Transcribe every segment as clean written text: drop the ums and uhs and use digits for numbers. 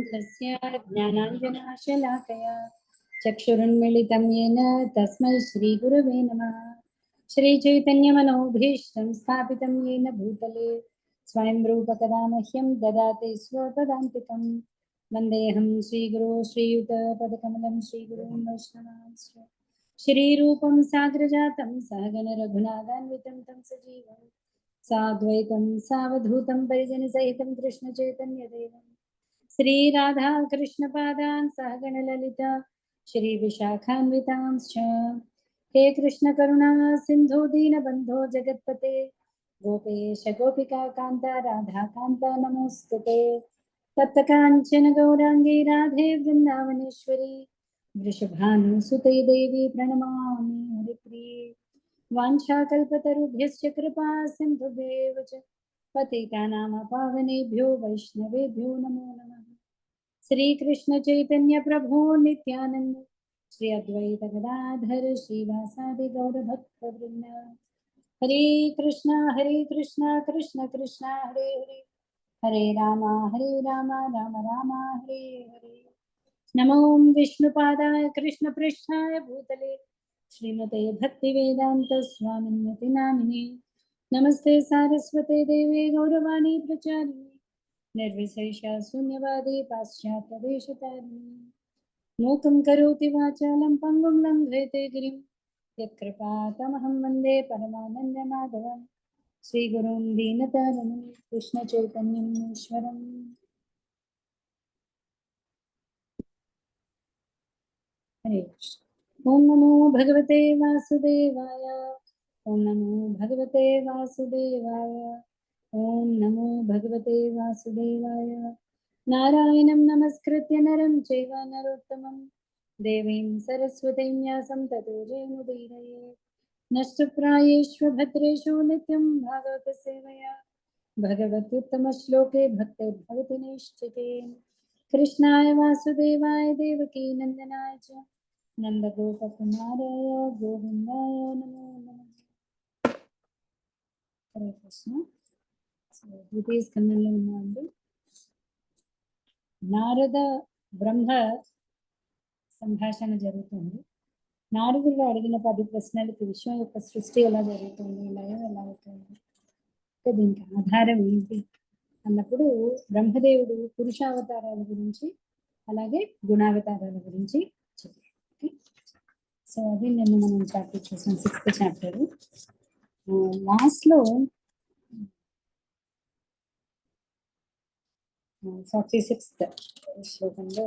समारम्भस्य ज्ञानाञ्जनशलाकया चक्षुरुन्मिलितं येन तस्मै श्रीगुरवे नमः। श्रीचैतन्यमनोभीष्टं स्थापितं येन भूतले स्वयं रूपकदा मह्यं ददाति स्वपदान्तिकं। वन्देऽहं श्रीगुरो श्रीयुतपदकमलं श्रीगुरुं वैष्णवांश्च श्रीरूपं साग्रजातं सहगण रघुनाथान्वितं तं सजीवं साद्वैतं सावधूतं परिजनसहितं कृष्णचैतन्यदेवं श्रीराधा कृष्णपादान् सहगण ललिता श्रीविशाखान्वितांश्च। हे कृष्ण करुणा सिन्धु दीनबन्धो जगत्पते गोपेश गोपिका कान्ता राधा कान्ता नमोस्तुते। तप्तकाञ्चन गौराङ्गी राधे वृन्दावनेश्वरी वृषभानुसुते देवी प्रणमामि हरिप्रिये। वाञ्छाकल्पतरुभ्यश्च कृपा सिन्धुभ्येव च पतितानां पावनेभ्यो वैष्णवेभ्यो नमो नमः। श्रीकृष्ण चैतन्य प्रभु नित्यानंद श्री अद्वैत गदाधर श्रीवासादि गौरभक्तवृंद। हरे कृष्णा कृष्ण कृष्णा हरे हरे हरे राम राम राम हरे हरे। नमो विष्णुपादाय कृष्ण पृष्ठाय भूतले श्रीमते भक्तिवेदांत स्वामिन्यति नामिने नमस्ते सारस्वते देवे गौरवाणी प्रचारिणे निर्विशेषा शून्यवादी पाश्चात्यदेशतारिणी मूकं करोति वाचालं पङ्गुं लङ्घयते गिरिं यत्कृपातमहं वन्दे परमानन्दमाधवं श्रीगुरुं दीनतारिणं कृष्णचैतन्यं ईश्वरम्। हरे कृष्ण। ॐ नमो भगवते वासुदेवाय ॐ नमो भगवते वासुदेवाय ॐ नमो भगवते वासुदेवाय। नारायणं नमस्कृत्य नरं चैव नरोत्तमं देवीं सरस्वतीं व्यासं ततो जयमुदीरये। नष्टप्रायेषु भद्रेषु नित्यं भागवतसेवया भगवत्युत्तमश्लोके भक्तिर्भवति नैष्ठिके। कृष्णाय वासुदेवाय देवकी नन्दनाय च नन्दगोपकुमाराय गोविन्दाय नमो नमः। हरे कृष्ण। द्वितीय स्कन्धंలో ఉన్నామండి। నారద బ్రహ్మ సంభాషణ జరుగుతుంది। నారదుడు అడిగిన 10 ప్రశ్నలకు విశ్వం యొక్క సృష్టి ఎలా జరుగుతుంది, లయం ఎలా అవుతుంది, దీనికి ఆధారం ఏంటి అన్నప్పుడు బ్రహ్మదేవుడు పురుషావతారాల గురించి అలాగే గుణావతారాల గురించి చెప్పారు। సో అది నిన్న మనం చాప్టర్ చూసాం, 6th చాప్టర్। లాస్ట్లో 46th శ్లోకంలో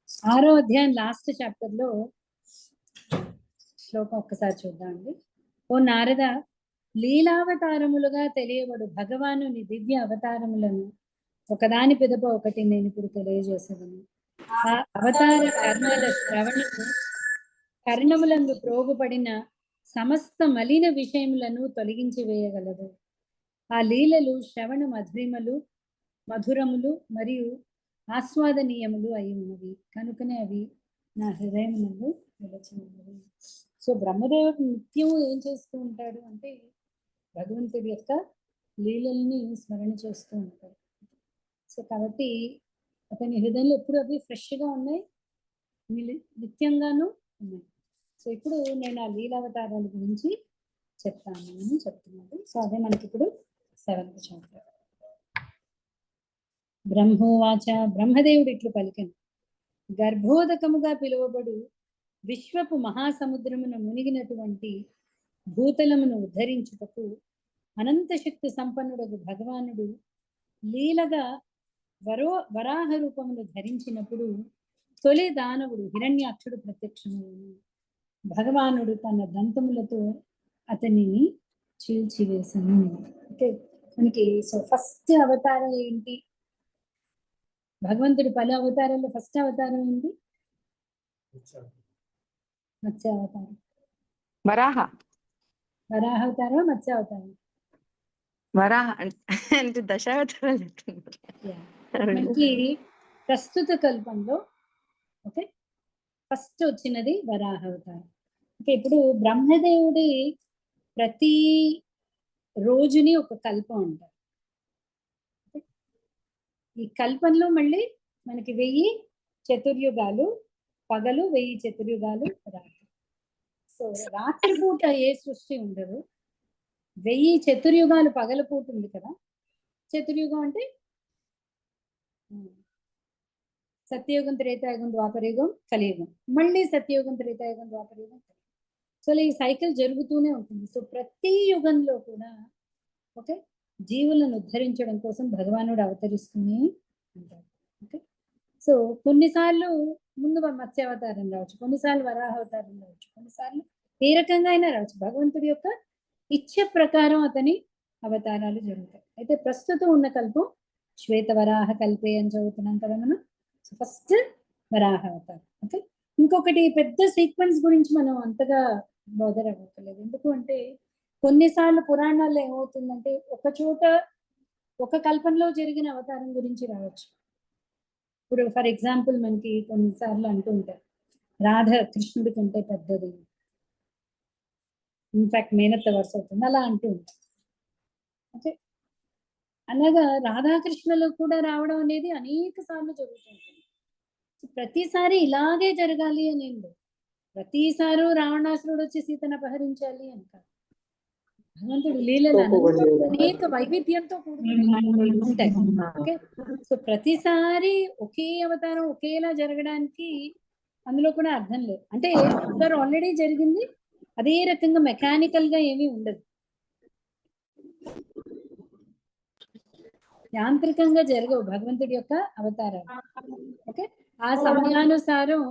6వ అధ్యాయం లాస్ట్ చాప్టర్ లో శ్లోకం ఒక్కసారి చూద్దామండి। ఓ నారద, లీలావతారములుగా తెలియబడు భగవానుని దివ్య అవతారములను ఒకదాని పిదప ఒకటి నేను ఇప్పుడు తెలియజేసేదను। ఆ అవతార కర్మల శ్రవణము కర్ణములందు ప్రోగుపడిన సమస్త మలిన విషయములను తొలగించి వేయగలదు। ఆ లీలలు శ్రవణ మధురములు మరియు ఆస్వాదనీయములు అయి ఉన్నవి కనుకనే అవి నా హృదయమునందు నిలచినవి। సో బ్రహ్మదేవుడు నిత్యము ఏం చేస్తూ ఉంటాడు అంటే భగవంతుడి యొక్క లీలల్ని స్మరణ చేస్తూ ఉంటాడు। సో కాబట్టి అతని హృదయంలో ఎప్పుడు అవి ఫ్రెష్గా ఉన్నాయి, నిత్యంగాను ఉన్నాయి। సో ఇప్పుడు నేను ఆ లీలావతారాల గురించి చెప్తాను అని చెప్తున్నాడు। సో అదే మనకి ఇప్పుడు 7th చాప్టర్। బ్రహ్మోవాచ, బ్రహ్మదేవుడు ఇట్లు పలికెను, గర్భోదకముగా పిలువబడు విశ్వపు మహాసముద్రమును మునిగినటువంటి భూతలమును ఉద్ధరించుటకు అనంత శక్తి సంపన్నుడగు భగవానుడు లీలగా వరాహ రూపమును ధరించినప్పుడు తొలి దానవుడు హిరణ్యాక్షుడు ప్రత్యక్షమయ్యాడు। భగవానుడు తన దంతములతో అతనిని చీల్చివేశాను। ఓకే, మనకి సో ఫస్ట్ అవతారం ఏంటి? భగవంతుడి 10 అవతారాల్లో ఫస్ట్ అవతారం ఏంటి? మత్స్య అవతారం। వరాహ అవతారం, మత్స్య అవతారం। వరాహ అంటే దశావతారాలు మనకి ప్రస్తుత కల్పంలో ఓకే ఫస్ట్ వచ్చినది వరాహ అవతారం। ఓకే, ఇప్పుడు బ్రహ్మదేవుడి ప్రతి రోజుని ఒక కల్పం అంటారు। ఈ కల్పంలో మళ్ళీ మనకి 1000 చతుర్యుగాలు పగలు, 1000 చతుర్యుగాలు రాత్రి. సో రాత్రిపూట ఏ సృష్టి ఉండదు. 1000 చతుర్యుగాలు పగలపూట ఉంది కదా. చతుర్యుగం అంటే సత్యయుగం, త్రేతాయుగం, ద్వాపరయుగం, కలియుగం, మళ్ళీ సత్యయుగం, త్రేతాయుగం, ద్వాపరయుగం. సో ఈ సైకిల్ జరుగుతూనే ఉంటుంది. సో ప్రతి యుగంలో కూడా ఓకే జీవులను ఉద్ధరించడం కోసం భగవానుడు అవతరిస్తూనే ఉంటాడు. ఓకే సో కొన్నిసార్లు ముందు మత్స్యావతారం రావచ్చు, కొన్నిసార్లు వరాహ అవతారం రావచ్చు, కొన్నిసార్లు ఏ రకంగా అయినా రావచ్చు. భగవంతుడి యొక్క ఇచ్చ ప్రకారం అతని అవతారాలు జరుగుతాయి. అయితే ప్రస్తుతం ఉన్న కల్పం శ్వేత వరాహ కల్పే అని చదువుతున్నాం కదా మనం. సో ఫస్ట్ వరాహ అవతారం. ఓకే ఇంకొకటి పెద్ద సీక్వెన్స్ గురించి మనం అంతగా బోధర్ అవ్వట్లేదు. ఎందుకు అంటే కొన్నిసార్లు పురాణాల్లో ఏమవుతుందంటే ఒక చోట ఒక కల్పంలో జరిగిన అవతారం గురించి రావచ్చు. ఇప్పుడు ఫర్ ఎగ్జాంపుల్ మనకి కొన్నిసార్లు అంటూ ఉంటారు రాధ కృష్ణుడి కంటే పెద్దది, ఇన్ఫాక్ట్ మేనత్త వరుస అవుతుంది, అలా అంటూ ఉంటారు. ఓకే అలాగా రాధాకృష్ణులు కూడా రావడం అనేది అనేక సార్లు జరుగుతుంటుంది. ప్రతిసారి ఇలాగే జరగాలి అని ఏం లేదు. ప్రతిసారి రావణాసురుడు వచ్చి సీతను అపహరించాలి అని కాదు. భగవంతుడు లీలలు అనేక వైవిధ్యంతో కూడుకుని ఉంటాయి. ఓకే సో ప్రతిసారి ఒకే అవతారం ఒకేలా జరగడానికి అందులో కూడా అర్థం లేదు. అంటే ఒకసారి ఆల్రెడీ జరిగింది, అదే రకంగా మెకానికల్ గా ఏమీ ఉండదు, యాంత్రికంగా జరగవు భగవంతుడి యొక్క అవతారాలు. ఓకే ఆ సమయానుసారం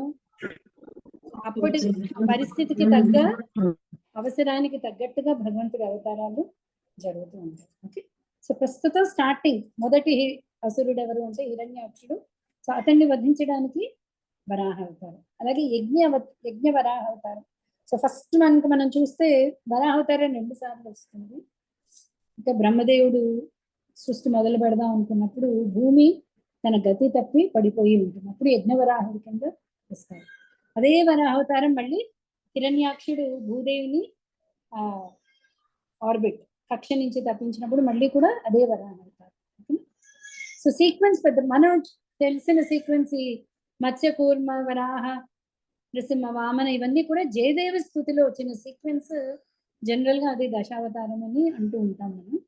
అప్పటి పరిస్థితికి తగ్గ అవసరానికి తగ్గట్టుగా భగవంతుడి అవతారాలు జరుగుతూ ఉంటాయి. ఓకే సో ప్రస్తుతం స్టార్టింగ్ మొదటి అసురుడు ఎవరు అంటే హిరణ్యాక్షుడు. సో అతన్ని వధించడానికి వరాహ అవతారం, అలాగే యజ్ఞ వరాహ అవతారం. సో ఫస్ట్ మనం చూస్తే వరాహ అవతారం 2 సార్లు వస్తుంది. ఇంకా బ్రహ్మదేవుడు సృష్టి మొదలు పెడదాం అనుకున్నప్పుడు భూమి తన గతి తప్పి పడిపోయి ఉంటుంది, అప్పుడు యజ్ఞవరాహుడి కింద వస్తాడు. అదే వరాహవతారం మళ్ళీ హిరణ్యాక్షుడు భూదేవిని ఆర్బిట్ కక్ష నుంచి తప్పించినప్పుడు మళ్ళీ కూడా అదే వరాహవతారం. సో సీక్వెన్స్ పెద్ద మనం తెలిసిన సీక్వెన్స్ ఈ మత్స్య కూర్మ వరాహ నృసింహ వామన ఇవన్నీ కూడా జయదేవ స్థుతిలో వచ్చిన సీక్వెన్స్. జనరల్ గా అది దశావతారం అని అంటూ ఉంటాం మనం,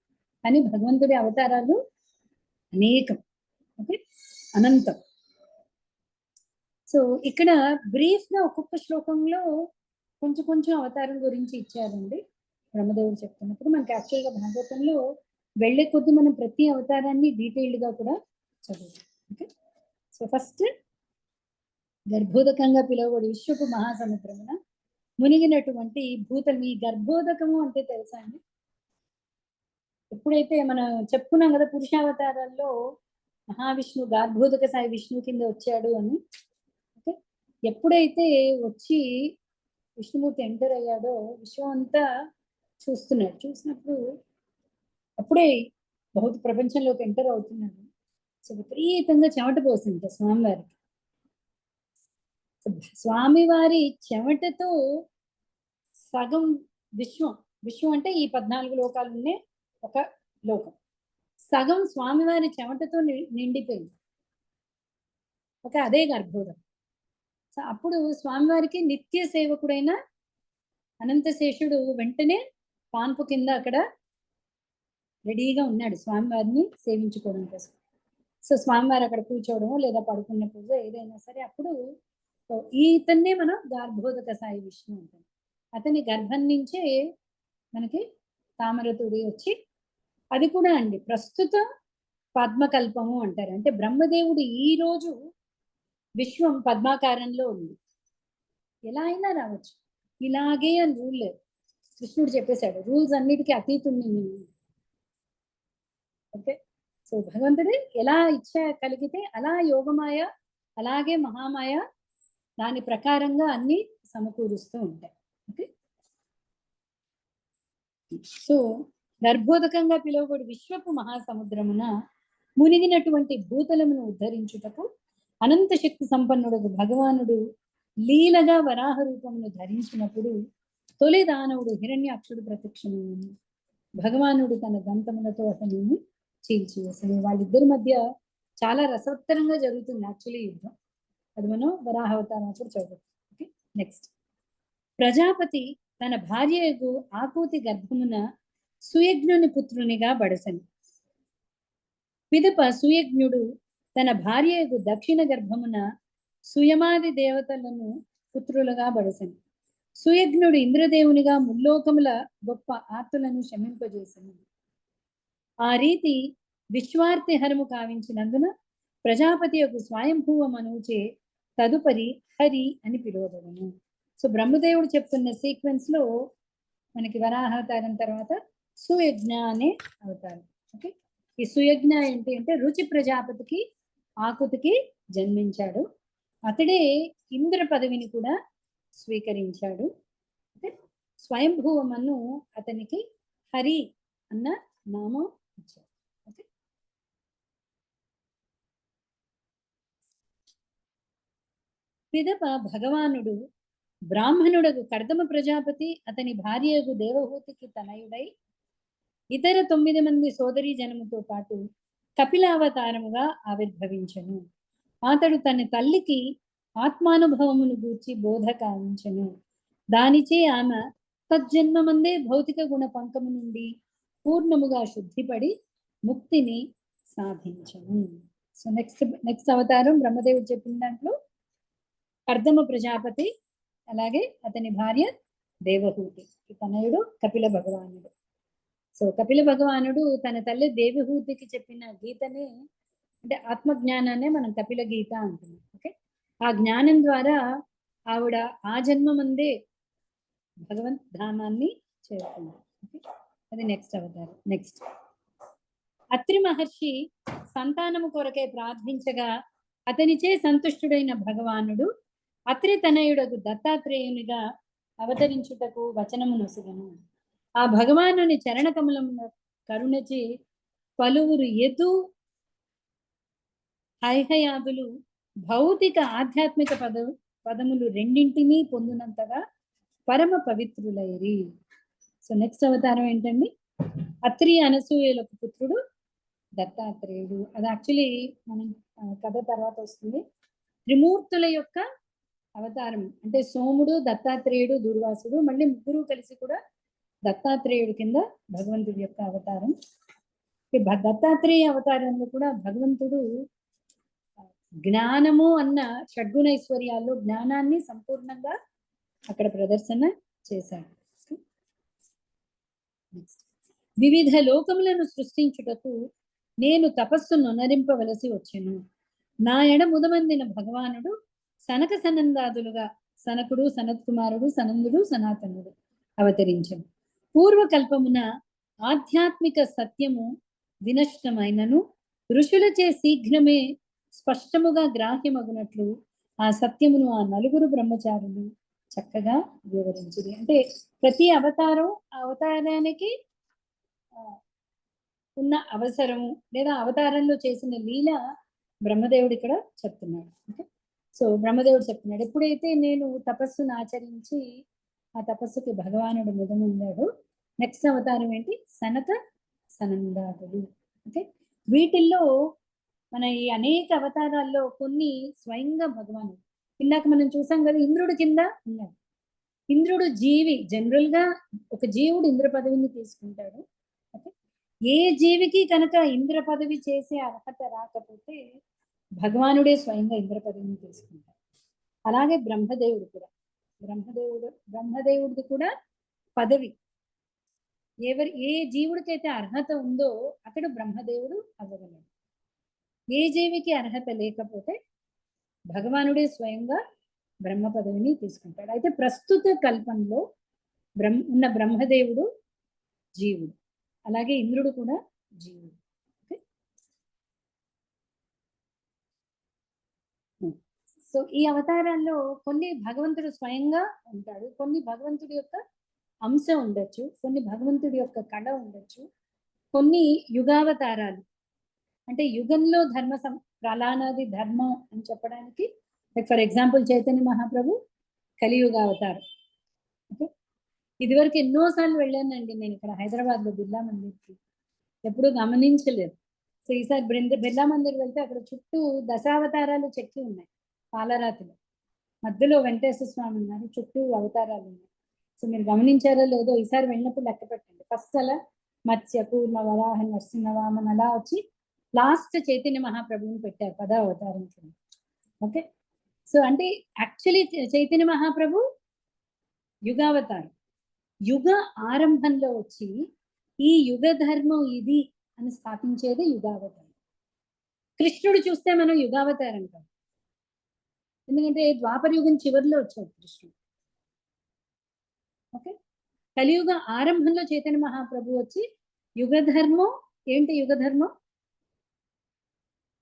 కానీ భగవంతుడి అవతారాలు అనేకం. ఓకే అనంతం. సో ఇక్కడ బ్రీఫ్ గా ఒక్కొక్క శ్లోకంలో కొంచెం కొంచెం అవతారం గురించి ఇచ్చారండి బ్రహ్మదేవుడు చెప్తున్నప్పుడు. మనకి యాక్చువల్గా భాగవతంలో వెళ్ళే కొద్ది మనం ప్రతి అవతారాన్ని డీటెయిల్డ్ గా కూడా చదువుతాం. ఓకే సో ఫస్ట్ గర్భోదకంగా పిలువబడి విశ్వపు మహాసముద్రమున మునిగినటువంటి భూతం. ఈ గర్భోదకము అంటే తెలుసా అండి? ఎప్పుడైతే మనం చెప్పుకున్నాం కదా పురుషావతారాల్లో మహావిష్ణు గార్భోదక సాయి విష్ణు కింద వచ్చాడు అని. ఓకే ఎప్పుడైతే వచ్చి విష్ణుమూర్తి ఎంటర్ అయ్యాడో విశ్వం అంతా చూస్తున్నాడు. చూసినప్పుడు అప్పుడే భౌతిక ప్రపంచంలోకి ఎంటర్ అవుతున్నాడు. సో విపరీతంగా చెమట పోసింది స్వామివారికి. స్వామివారి చెమటతో సగం విశ్వం అంటే ఈ 14 లోకాలు ఉన్నాయి ఒక లోకం, సగం స్వామివారి చెమటతో నిండిపోయింది. ఓకే అదే గర్భోదకం. సో అప్పుడు స్వామివారికి నిత్య సేవకుడైన అనంతశేషుడు వెంటనే పాన్పు కింద అక్కడ రెడీగా ఉన్నాడు స్వామివారిని సేవించుకోవడం కోసం. సో స్వామివారు అక్కడ కూర్చోవడము లేదా పడుకున్న పూజ ఏదైనా సరే అప్పుడు ఈతన్నే మనం గర్భోదక సాయి విష్ణు అంటాం. అతని గర్భం నుంచే మనకి తామరతుడి వచ్చి, అది కూడా అండి ప్రస్తుతం పద్మకల్పము అంటారు. అంటే బ్రహ్మదేవుడు ఈ రోజు విశ్వం పద్మాకారంలో ఉంది, ఎలా అయినా రావచ్చు, ఇలాగే అని రూల్ లేదు. కృష్ణుడు చెప్పేశాడు రూల్స్ అన్నిటికీ అతీతుణ్ణి నేను. ఓకే సో భగవంతుడి ఎలా ఇచ్చ కలిగితే అలా యోగమాయ అలాగే మహామాయ దాని ప్రకారంగా అన్ని సమకూరుస్తూ ఉంటాయి. ఓకే సో గర్భోదకంగా పిలువబడి విశ్వపు మహాసముద్రమున మునిగినటువంటి భూతలమును ఉద్ధరించుటకు అనంత శక్తి సంపన్నుడు భగవానుడు లీలగా వరాహ రూపమును ధరించినప్పుడు తొలి దానవుడు హిరణ్యాక్షుడు ప్రత్యక్షమైనను భగవానుడు తన దంతములతో అతనిని చీల్చివేశాడు. వాళ్ళిద్దరి మధ్య చాలా రసవత్తరంగా జరుగుతుంది యాక్చువల్లీ యుద్ధం. అది మనం వరాహ అవతారం అప్పుడు చదువుతాం. Okay, next. ప్రజాపతి తన భార్యకు ఆకూతి గర్భమున సుయజ్ఞుని పుత్రునిగా బడసెను. పిదప సుయజ్ఞుడు తన భార్యకు దక్షిణ గర్భమున సుయమాది దేవతలను పుత్రులుగా బడసెను. సుయజ్ఞుడు ఇంద్రదేవునిగా ముల్లోకముల గొప్ప ఆర్తులను శమింపజేసెను. ఆ రీతి విశ్వార్తి హరము కావించినందున ప్రజాపతి యొక్క స్వయంభూవ మనువుచే తదుపరి హరి అని పిలువబడను. సో బ్రహ్మదేవుడు చెప్తున్న సీక్వెన్స్ లో మనకి వరాహావతారం తర్వాత సుయజ్ఞ అనే అవతారం. ఓకే, ఈ సుయజ్ఞ ఏంటి అంటే రుచి ప్రజాపతికి ఆకుతికి జన్మించాడు. అతడే ఇంద్ర పదవిని కూడా స్వీకరించాడు. ఓకే, స్వయంభూవమను అతనికి హరి అన్న నామం ఇచ్చాడు. ఓకే, పిదప భగవానుడు బ్రాహ్మణుడకు కర్దమ ప్రజాపతి అతని భార్యకు దేవహూతికి తనయుడై ఇతర 9 మంది సోదరీ జనముతో పాటు కపిలావతారముగా ఆవిర్భవించెను. అతడు తన తల్లికి ఆత్మానుభవమును గూర్చి బోధ కావించెను. దానిచే ఆమె తజ్జన్మమందే భౌతిక గుణ పంకము నుండి పూర్ణముగా శుద్ధిపడి ముక్తిని సాధించెను. సో నెక్స్ట్ అవతారం బ్రహ్మదేవుడు చెప్పిన దాంట్లో కర్దమ ప్రజాపతి, అలాగే అతని భార్య దేవహూతి, తనయుడు కపిల భగవానుడు. సో కపిల భగవానుడు తన తల్లి దేవహూతికి చెప్పిన గీతనే అంటే ఆత్మజ్ఞానాన్నే మనం కపిల గీత అంటున్నాం. ఓకే, ఆ జ్ఞానం ద్వారా ఆవిడ ఆ జన్మమందే భగవంత్ ధామాన్ని చేరుకుంది. ఓకే, అది నెక్స్ట్ అవతారం. నెక్స్ట్, అత్రి మహర్షి సంతానము కొరకే ప్రార్థించగా అతనిచే సంతుష్టుడైన భగవానుడు అత్రి తనయుడకు దత్తాత్రేయునిగా అవతరించుటకు వచనము నొసగను. ఆ భగవానుని చరణ కమలమున కరుణచి పలువురు యదు హైహయాదులు భౌతిక ఆధ్యాత్మిక పదములు రెండింటినీ పొందినంతగా పరమ పవిత్రులైరి. సో నెక్స్ట్ అవతారం ఏంటండి? అత్రి అనసూయలకు పుత్రుడు దత్తాత్రేయుడు. అది యాక్చువల్లీ మనం కథ తర్వాత వస్తుంది. త్రిమూర్తుల యొక్క అవతారం అంటే సోముడు, దత్తాత్రేయుడు, దుర్వాసుడు, మళ్ళీ ముగ్గురు కలిసి కూడా దత్తాత్రేయుడు కింద భగవంతుడి యొక్క అవతారం. దత్తాత్రేయ అవతారంలో కూడా భగవంతుడు జ్ఞానము అన్న షడ్గుణైశ్వర్యాల్లో జ్ఞానాన్ని సంపూర్ణంగా అక్కడ ప్రదర్శన చేశాడు. వివిధ లోకములను సృష్టించుటకు నేను తపస్సు నొనరింపవలసి వచ్చెను. నా ఎడ ముదమందిన భగవానుడు సనక సనందాదులుగా సనకుడు, సనత్కుమారుడు, సనందుడు, సనాతనుడు అవతరించను. పూర్వకల్పమున ఆధ్యాత్మిక సత్యము వినష్టమైనను ఋషులచే శీఘ్రమే స్పష్టముగా గ్రాహ్యమగునట్లు ఆ సత్యమును ఆ నలుగురు బ్రహ్మచారులు చక్కగా వివరించింది. అంటే ప్రతి అవతారం ఆ అవతారానికి ఉన్న అవసరము లేదా అవతారంలో చేసిన లీల బ్రహ్మదేవుడు ఇక్కడ చెప్తున్నాడు. ఓకే, సో బ్రహ్మదేవుడు చెప్తున్నాడు, ఎప్పుడైతే నేను తపస్సును ఆచరించి ఆ తపస్సుకి భగవానుడు ముదముందాడు, నెక్స్ట్ అవతారం ఏంటి? సనక సనందాదులు. ఓకే, వీటిల్లో మన ఈ అనేక అవతారాల్లో కొన్ని స్వయంగా భగవానుడు. ఇందాక మనం చూసాం కదా, ఇంద్రుడు కింద ఉన్నాడు. ఇంద్రుడు జీవి, జనరల్ గా ఒక జీవుడు ఇంద్ర పదవిని తీసుకుంటాడు. ఓకే, ఏ జీవికి కనుక ఇంద్ర పదవి చేసే అర్హత రాకపోతే భగవానుడే స్వయంగా ఇంద్ర పదవిని తీసుకుంటాడు. అలాగే బ్రహ్మదేవుడు కూడా, బ్రహ్మదేవుడిది కూడా పదవి ఏ జీవుడికైతే అర్హత ఉందో అతడు బ్రహ్మదేవుడు అవ్వగలడు. ఏ జీవికి అర్హత లేకపోతే భగవానుడే స్వయంగా బ్రహ్మ పదవిని తీసుకుంటాడు. అయితే ప్రస్తుత కల్పంలో ఉన్న బ్రహ్మదేవుడు జీవుడు, అలాగే ఇంద్రుడు కూడా జీవుడు. ఓకే, సో ఈ అవతారాల్లో కొన్ని భగవంతుడు స్వయంగా ఉంటాడు, కొన్ని భగవంతుడి యొక్క అంశ ఉండొచ్చు, కొన్ని భగవంతుడి యొక్క కళ ఉండొచ్చు, కొన్ని యుగావతారాలు అంటే యుగంలో ప్రళానాది ధర్మం అని చెప్పడానికి, ఫర్ ఎగ్జాంపుల్ చైతన్య మహాప్రభు కలియుగ అవతారం. ఓకే, ఇదివరకు ఎన్నోసార్లు వెళ్ళానండి నేను ఇక్కడ హైదరాబాద్లో బిర్లా మందిర్కి, ఎప్పుడు గమనించలేదు. సో ఈసారి బిర్లా మందిర్ వెళ్తే అక్కడ చుట్టూ దశావతారాలు చెక్కి ఉన్నాయి పాలరాతిలో. మధ్యలో వెంకటేశ్వర స్వామి ఉన్నారు, చుట్టూ అవతారాలు ఉన్నాయి. సో మీరు గమనించారో లేదో, ఈసారి వెళ్ళినప్పుడు లెక్క పెట్టండి. ఫస్ట్ అలా మత్స్య, కూర్మ, వరాహ, నరసింహ, వామన్ అలా వచ్చి లాస్ట్ చైతన్య మహాప్రభువుని పెట్టారు 10వ అవతారం కింద. ఓకే, సో అంటే యాక్చువల్లీ చైతన్య మహాప్రభు యుగావతారం. యుగ ఆరంభంలో వచ్చి ఈ యుగ ధర్మం ఇది అని స్థాపించేది యుగావతారం. కృష్ణుడు చూస్తే మనం యుగావతారం కాదు, ఎందుకంటే ద్వాపర యుగం చివరిలో వచ్చాడు కృష్ణుడు. ఓకే, కలియుగ ఆరంభంలో చైతన్య మహాప్రభు వచ్చి యుగ ధర్మం ఏంటి? యుగ ధర్మం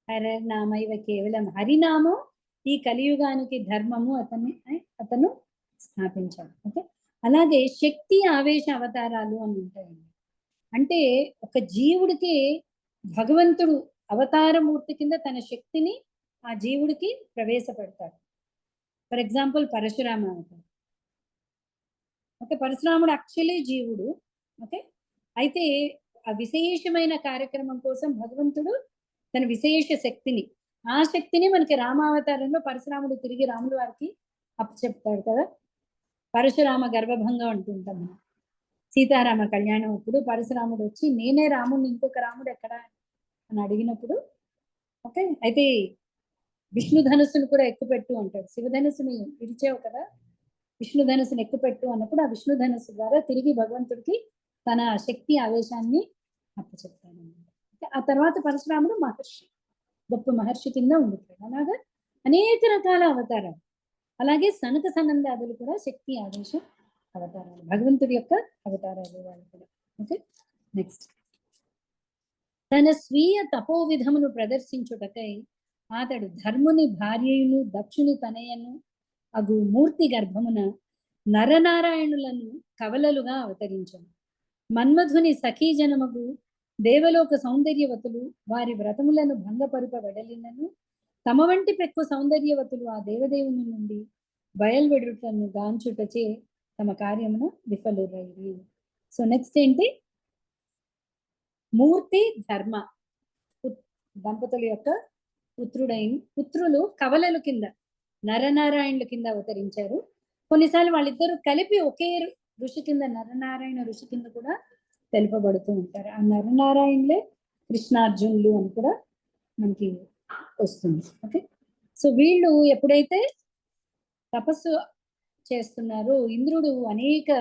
హరినామైవ కేవలం, హరినామం ఈ కలియుగానికి ధర్మము అతను స్థాపించాడు. ఓకే, అలాగే శక్తి ఆవేశ అవతారాలు అని ఉంటాయండి. అంటే ఒక జీవుడికి భగవంతుడు అవతారమూర్తి కింద తన శక్తిని ఆ జీవుడికి ప్రవేశపెడతాడు. ఫర్ ఎగ్జాంపుల్ పరశురామ అవతారం. ఓకే, పరశురాముడు యాక్చువల్లీ జీవుడు. ఓకే, అయితే ఆ విశేషమైన కార్యక్రమం కోసం భగవంతుడు తన విశేష శక్తిని, ఆ శక్తిని మనకి రామావతారంలో పరశురాముడు తిరిగి రాముల వారికి అప్పచెప్తాడు కదా. పరశురామ గర్భభంగం అంటుంటాం మనం. సీతారామ కళ్యాణం అప్పుడు పరశురాముడు వచ్చి నేనే రాముడిని, ఇంకొక రాముడు ఎక్కడ అని అడిగినప్పుడు, ఓకే, అయితే విష్ణు ధనుస్సును కూడా ఎక్కుపెట్టు అంటాడు. శివధనుస్సుని విడిచావు కదా, విష్ణు ధనుస్సుని ఎక్కుపెట్టు అన్నప్పుడు ఆ విష్ణు ధనుస్సు ద్వారా తిరిగి భగవంతుడికి తన శక్తి ఆవేశాన్ని అప్పచెప్తాడు. ఆ తర్వాత పరశురాముడు మహర్షి, గొప్ప మహర్షి కింద ఉండిపోయాడు. అలాగా అనేక రకాల అవతారాలు. అలాగే సనక సనందాదులు కూడా శక్తి ఆవేశం అవతారాలు, భగవంతుడి యొక్క అవతారాలు వాళ్ళు కూడా. ఓకే, నెక్స్ట్, తన స్వీయ తపో విధమును ప్రదర్శించుటకై అతడు ధర్ముని భార్యయును దక్షుని తనయను అగు మూర్తి గర్భమున నరనారాయణులను కవలలుగా అవతరించను. మన్మధుని సఖీజనమగు దేవలోక సౌందర్యవతులు వారి వ్రతములను భంగపరుప వెడలినను తమ వంటి పెక్కు సౌందర్యవతులు ఆ దేవదేవుని నుండి బయల్వెడుటను గాంచుటచే తమ కార్యమును విఫలురైరి. సో నెక్స్ట్ ఏంటి? మూర్తి ధర్మ దంపతుల యొక్క పుత్రులు కవలలు కింద, నరనారాయణుల కింద అవతరించారు. కొన్నిసార్లు వాళ్ళిద్దరూ కలిపి ఒకే ఋషి కింద, నరనారాయణ ఋషి కింద కూడా తెలుపబడుతూ ఉంటారు. ఆ నరనారాయణులే కృష్ణార్జునులు అని కూడా మనకి వస్తుంది. ఓకే, సో వీళ్ళు ఎప్పుడైతే తపస్సు చేస్తున్నారో, ఇంద్రుడు అనేక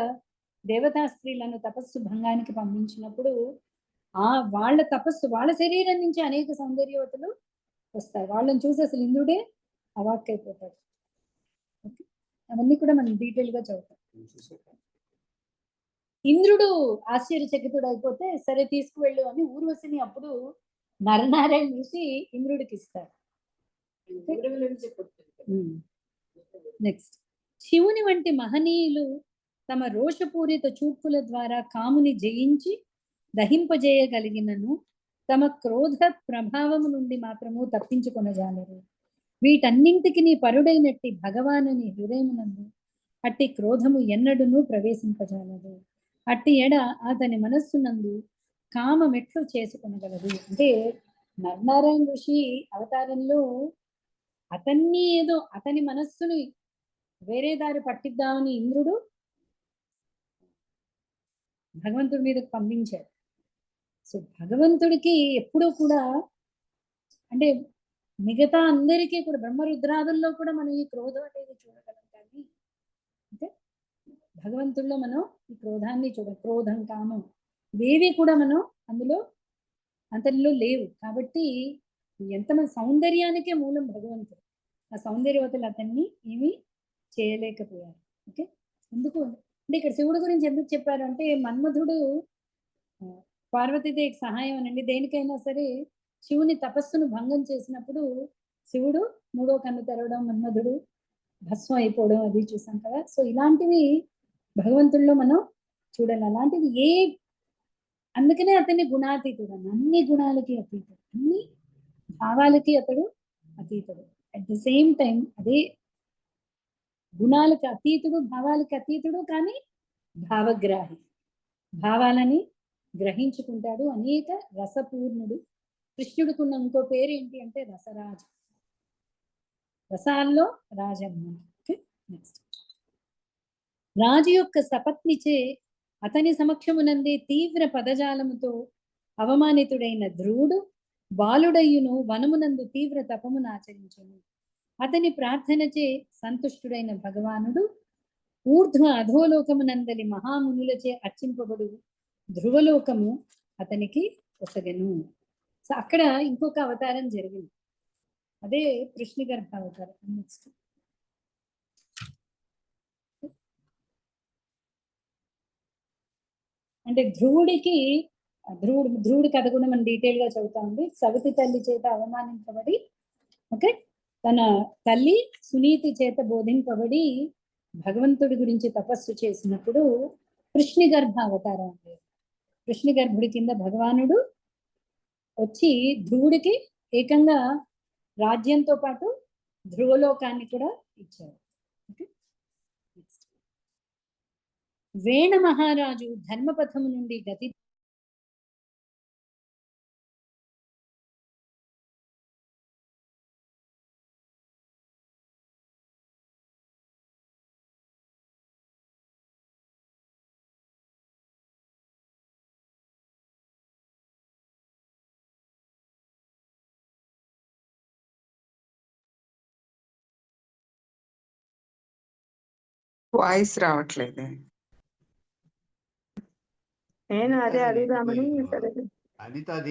దేవతా స్త్రీలను తపస్సు భంగానికి పంపించినప్పుడు వాళ్ళ తపస్సు, వాళ్ళ శరీరం నుంచి అనేక సౌందర్యవతులు వస్తారు. వాళ్ళని చూసి అసలు ఇంద్రుడే అవాక్కైపోతాడు. ఓకే, అవన్నీ కూడా మనం డీటెయిల్ గా చదువుతాం. ఇంద్రుడు ఆశ్చర్యచకితుడు అయిపోతే సరే తీసుకువెళ్ళు అని ఊర్వశిని అప్పుడు నరనారాయణ ఋషి ఇంద్రుడికి ఇస్తారు. నెక్స్ట్, శివుని వంటి మహనీయులు తమ రోషపూరిత చూపుల ద్వారా కాముని జయించి దహింపజేయగలిగినను తమ క్రోధ ప్రభావము నుండి మాత్రము తప్పించుకొనజాలరు. వీటన్నింటికి పరుడైనట్టి భగవానుని హృదయమునందు అట్టి క్రోధము ఎన్నడును ప్రవేశింపజాలదు. అట్టి ఎడ అతని మనస్సునందు కామమెట్లు చేసుకొనగలదు. అంటే నరనారాయణ ఋషి అవతారంలో అతని మనస్సుని వేరే దారి పట్టిద్దామని ఇంద్రుడు భగవంతుడి మీదకి పంపించాడు. సో భగవంతుడికి ఎప్పుడూ కూడా, అంటే మిగతా అందరికీ కూడా బ్రహ్మరుద్రాదుల్లో కూడా మనం ఈ క్రోధం అనేది చూడగలం, కానీ అంటే భగవంతుల్లో మనం ఈ క్రోధాన్ని క్రోధం, కామం ఇవేవి కూడా మనం అంతలో లేవు. కాబట్టి ఎంతమంది సౌందర్యానికే మూలం భగవంతుడు. ఆ సౌందర్యవతులు అతన్ని ఏమీ చేయలేకపోయారు. ఓకే, ఎందుకు అంటే ఇక్కడ శివుడు గురించి ఎందుకు చెప్పారు అంటే, మన్మధుడు పార్వతీదేవికి సహాయం అనండి, దేనికైనా సరే శివుని తపస్సును భంగం చేసినప్పుడు శివుడు 3వ కన్ను తెరవడం, మన్మధుడు భస్మం అయిపోవడం అది చూసాం కదా. సో ఇలాంటివి భగవంతుల్లో మనం చూడాలి. అలాంటిది అందుకనే అతన్ని గుణాతీతుడు, అన్ని గుణాలకి అతీతుడు, అన్ని భావాలకి అతడు అతీతుడు. అట్ ద సేమ్ టైం అదే గుణాలకి అతీతుడు, భావాలకి అతీతుడు, కానీ భావగ్రాహి, భావాలని గ్రహించుకుంటాడు. అనేక రసపూర్ణుడు, కృష్ణుడికున్న ఇంకో పేరు ఏంటి అంటే రసరాజు, రసాల్లో రాజమ్మ. నెక్స్ట్, రాజు యొక్క సపత్నిచే అతని సమక్షమునందే తీవ్ర పదజాలముతో అవమానితుడైన ధ్రువుడు బాలుడయ్యును వనమునందు తీవ్ర తపమును ఆచరించును. అతని ప్రార్థనచే సంతుష్టుడైన భగవానుడు ఊర్ధ్వ అధోలోకమునందలి మహామునులచే అర్చింపబడు ధ్రువలోకము అతనికి ఒసగెను. సో అక్కడ ఇంకొక అవతారం జరిగింది, అదే కృష్ణగర్భ అవతారం. నెక్స్ట్, అంటే ధ్రువుడి కథ కూడా మనం డీటెయిల్ గా చదువుతా ఉంది. సవతి తల్లి చేత అవమానింపబడి, ఓకే, తన తల్లి సునీతి చేత బోధింపబడి భగవంతుడి గురించి తపస్సు చేసినప్పుడు కృష్ణగర్భ అవతారం ఉంది. కృష్ణగర్భుడి కింద భగవానుడు వచ్చి ధ్రువుడికి ఏకంగా రాజ్యంతో పాటు ధ్రువలోకాన్ని కూడా ఇచ్చారు. ఓకే, వేణ మహారాజు ధర్మపథము నుండి గతి వాయిస్ రావట్లేదు. నేను అదే అడుగుదామని, సరే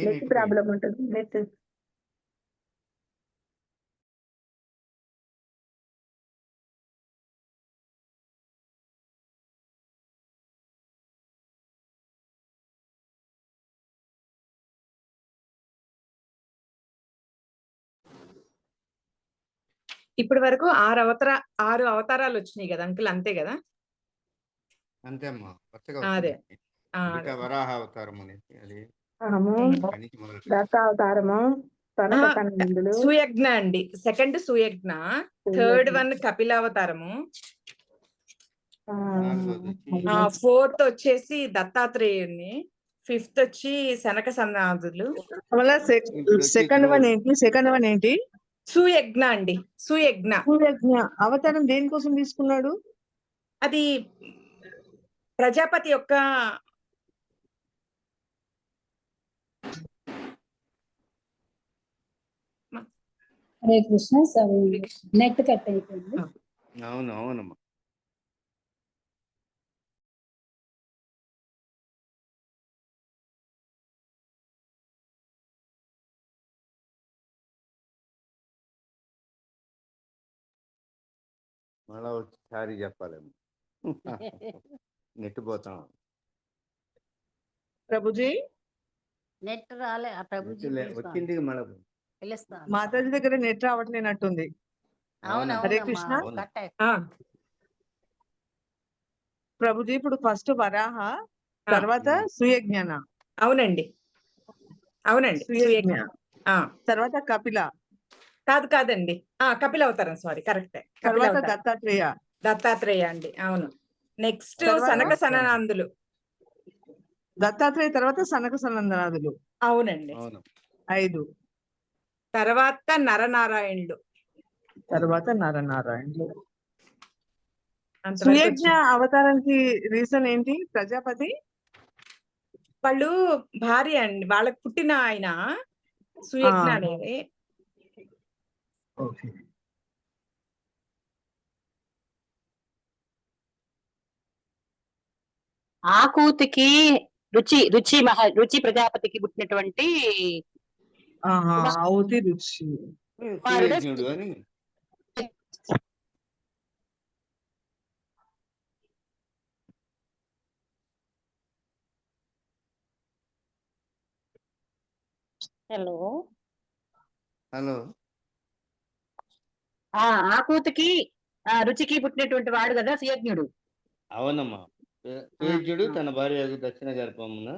నెట్ ప్రాబ్లం ఉంటుంది. నెట్ ఇప్పటి వరకు 6 అవతారాలు వచ్చినాయి కదా అంకుల్, అంతే కదా? అంతే అమ్మా, కొత్తగా అదే వచ్చింది. వరాహ అవతారం అనేది అది దత్తావతారము, సుయజ్ఞ అండి, సెకండ్ సుయజ్ఞ, థర్డ్ వన్ కపిలావతారము, ఫోర్త్ వచ్చేసి దత్తాత్రేయుని, ఫిఫ్త్ వచ్చి సనక సన్నాదులు, సెకండ్ వన్ ఏంటి? సుయజ్ఞ అండి, సుయజ్ఞ అవతారం దేనికోసం తీసుకున్నాడు? అది ప్రజాపతి యొక్క హరే కృష్ణ. సరే, నెట్ కట్ అయిపోయింది. అవునమ్మా. మళ్ళా ఒకసారి చెప్పాలేమో, నెట్ పోతాం. ప్రభుజీ నెట్ రాలే, వచ్చింది మళ్ళా మాతాజీ దగ్గర నెట్ రావట్లేనట్టుంది. హరే కృష్ణ. ప్రభుజీ ఇప్పుడు ఫస్ట్ వరాహ, తర్వాత సుయజ్ఞన. అవునండి, సుయజ్ఞ, తర్వాత కపిల. కాదండి, కపిల అవతారం, సారీ, కరెక్టే. తర్వాత దత్తాత్రేయ అండి, అవును. నెక్స్ట్ సనక సననాందులు. దత్తాత్రేయ తర్వాత సనక సనందనాథులు. అవునండి, 5. తర్వాత నరనారాయణులు. సుయజ్ఞ అవతారానికి రీజన్ ఏంటి? ప్రజాపతి వాళ్ళు భార్య అండి, వాళ్ళకి పుట్టిన ఆయన సుయజ్ఞ అనేది. ఆకూతికి రుచి ప్రజాపతికి పుట్టినటువంటి ఆవుతి రుచి. హలో హలో, ఆకూతికి రుచికి పుట్టినటువంటి వాడు కదా సుయజ్ఞుడు. అవునమ్మా. సుయజ్ఞుడు తన భార్య దక్షిణ గర్భమున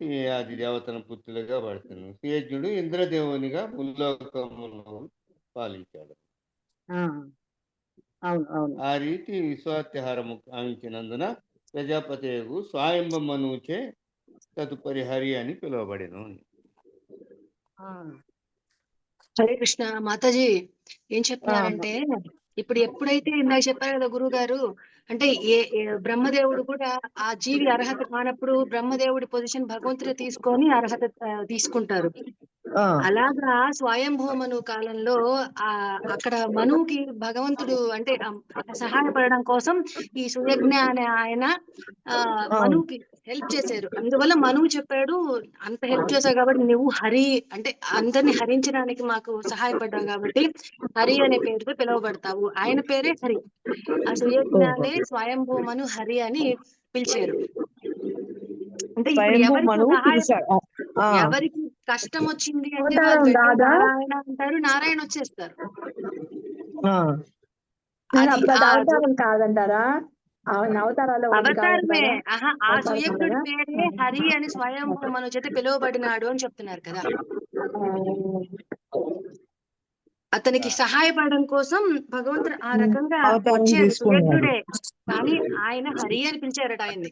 ఈ ఆది దేవతన పుత్రులుగా పడుతున్నాడు. సుయజ్ఞుడు ఇంద్రదేవునిగా ముల్లోకమును పాలించాడు. ఆ రీతి విశ్వాత్యహారము కావించినందున ప్రజాపతియగు స్వయంభ మనుచే తదుపరి హరి అని పిలువబడెను. హరే కృష్ణ మాతాజీ ఏం చెప్తున్నారంటే ఇప్పుడు ఎప్పుడైతే ఇందాక చెప్పారు కదా గురువు గారు, అంటే బ్రహ్మదేవుడు కూడా ఆ జీవి అర్హత కానప్పుడు బ్రహ్మదేవుడి పొజిషన్ భగవంతుడే తీసుకొని అర్హత తీసుకుంటారు. అలాగా స్వయంభూమను కాలంలో అక్కడ మనువుకి భగవంతుడు అంటే సహాయపడడం కోసం ఈ సుయజ్ఞ అనే ఆయన మనువుకి హెల్ప్ చేశారు. అందువల్ల మనువు చెప్పాడు, అంత హెల్ప్ చేశావు కాబట్టి నువ్వు హరి అంటే అందరిని హరించడానికి మాకు సహాయపడ్డావు కాబట్టి హరి అనే పేరుతో పిలువబడతావు. ఆయన పేరే హరి. ఆ సుయజ్ఞానే స్వయంభూమను హరి అని పిలిచారు. అంటే ఇప్పుడు ఎవరికి కష్టం వచ్చింది అంటే వాళ్ళు నారాయణ అంటారు, నారాయణ వచ్చేస్తారు. అవతారం కాదంటారా? అవతారమే. ఆ సుయజ్ఞుడి పేరే హరి అని స్వయంభూమను చేత పిలువబడినాడు అని చెప్తున్నారు కదా. అతనికి సహాయపడడం కోసం భగవంతుడు ఆ రకంగా వచ్చారు. సుయజ్ఞుడే కానీ ఆయన హరి అని పిలిచారట ఆయన్ని.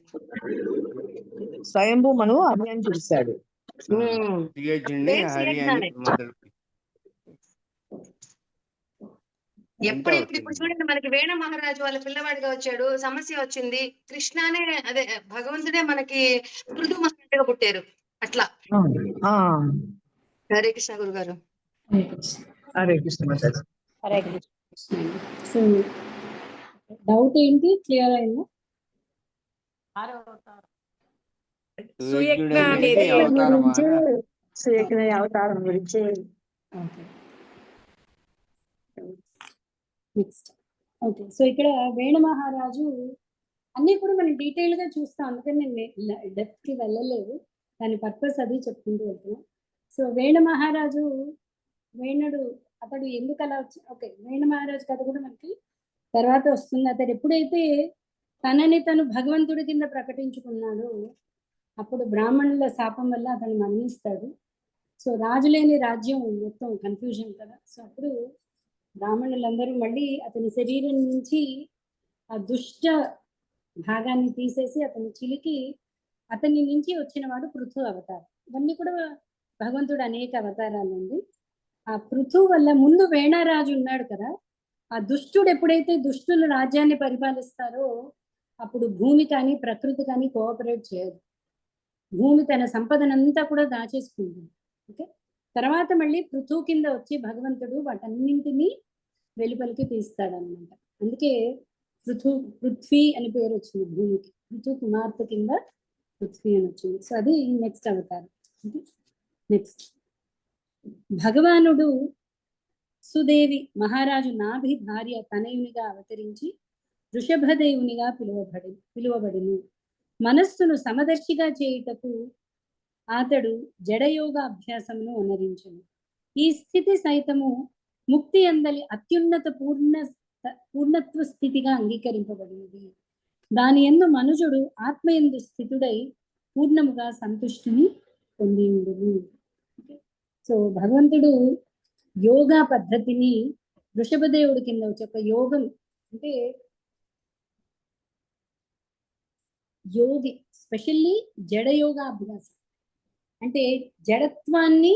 స్వయంభూమను హరి అని పిలిచాడు. ఇప్పుడు చూడండి, మనకి వేణ మహారాజు వాళ్ళ పిల్లవాడిగా వచ్చాడు, సమస్య వచ్చింది, కృష్ణనే అదే భగవంతుడే మనకి మృదు మహారాజుగా పుట్టారు. అట్లా. హరే కృష్ణ గురు గారు. హరే కృష్ణ. హరే కృష్ణ. సో డౌట్ ఏంటి? క్లియర్ అయిందా? సుయజ్ఞ అనేది అవతారం గురించి. Next okay. సో ఇక్కడ వేణ మహారాజు అన్నీ కూడా మనం డీటెయిల్ గా చూస్తాం, అందుకని నేను డెప్త్ కి వెళ్ళలేదు, దాని పర్పస్ అది చెప్పుకుంటూ వెళ్తున్నాం. సో వేణ మహారాజు వేణుడు అతడు ఎందుకు అలా వచ్చి ఓకే వేణ మహారాజు కథ కూడా మనకి తర్వాత వస్తుంది. అతడు ఎప్పుడైతే తనని తను భగవంతుడి కింద ప్రకటించుకున్నాడో అప్పుడు బ్రాహ్మణుల శాపం వల్ల అతను మరణిస్తాడు. సో రాజు లేని రాజ్యం మొత్తం కన్ఫ్యూజన్ కదా. సో అప్పుడు బ్రాహ్మణులందరూ మళ్ళీ అతని శరీరం నుంచి ఆ దుష్ట భాగాన్ని తీసేసి అతని చిలికి అతని నుంచి వచ్చిన వాడు పృథు అవతారం. ఇవన్నీ కూడా భగవంతుడు అనేక అవతారాలు ఉంది. ఆ పృథు వల్ల ముందు వేణారాజు ఉన్నాడు కదా, ఆ దుష్టుడు ఎప్పుడైతే దుష్టులు రాజ్యాన్ని పరిపాలిస్తారో అప్పుడు భూమి కానీ ప్రకృతి కానీ కోఆపరేట్ చేయదు. భూమి తన సంపదనంతా కూడా దాచేసుకుంటుంది. ఓకే, తర్వాత మళ్ళీ పృథు కింద వచ్చి భగవంతుడు వాటన్నింటినీ వెలుపలికి తీస్తాడనమాట. అందుకే పృథ్వీ అని పేరు వచ్చింది భూమికి. పృథు కుమార్తె కింద పృథ్వీ అని వచ్చింది. సో అది నెక్స్ట్ అవతారం. నెక్స్ట్ భగవానుడు సుదేవి మహారాజు నాభి భార్య తనయునిగా అవతరించి వృషభదేవునిగా పిలువబడిను. మనస్సును సమదర్శిగా చేయుటకు అతడు జడయోగ అభ్యాసమును అనరించును. ఈ స్థితి సైతము ముక్తి అందలి అత్యున్నత పూర్ణత్వ స్థితిగా అంగీకరింపబడినది. దాని యందు మనుజుడు ఆత్మయందు స్థితుడై పూర్ణముగా సంతుష్టిని పొంది ఉండును. సో భగవంతుడు యోగా పద్ధతిని వృషభదేవుడి కింద వచ్చి ఒక యోగం అంటే యోగి స్పెషల్లీ జడయోగా అభ్యాసం అంటే జడత్వాన్ని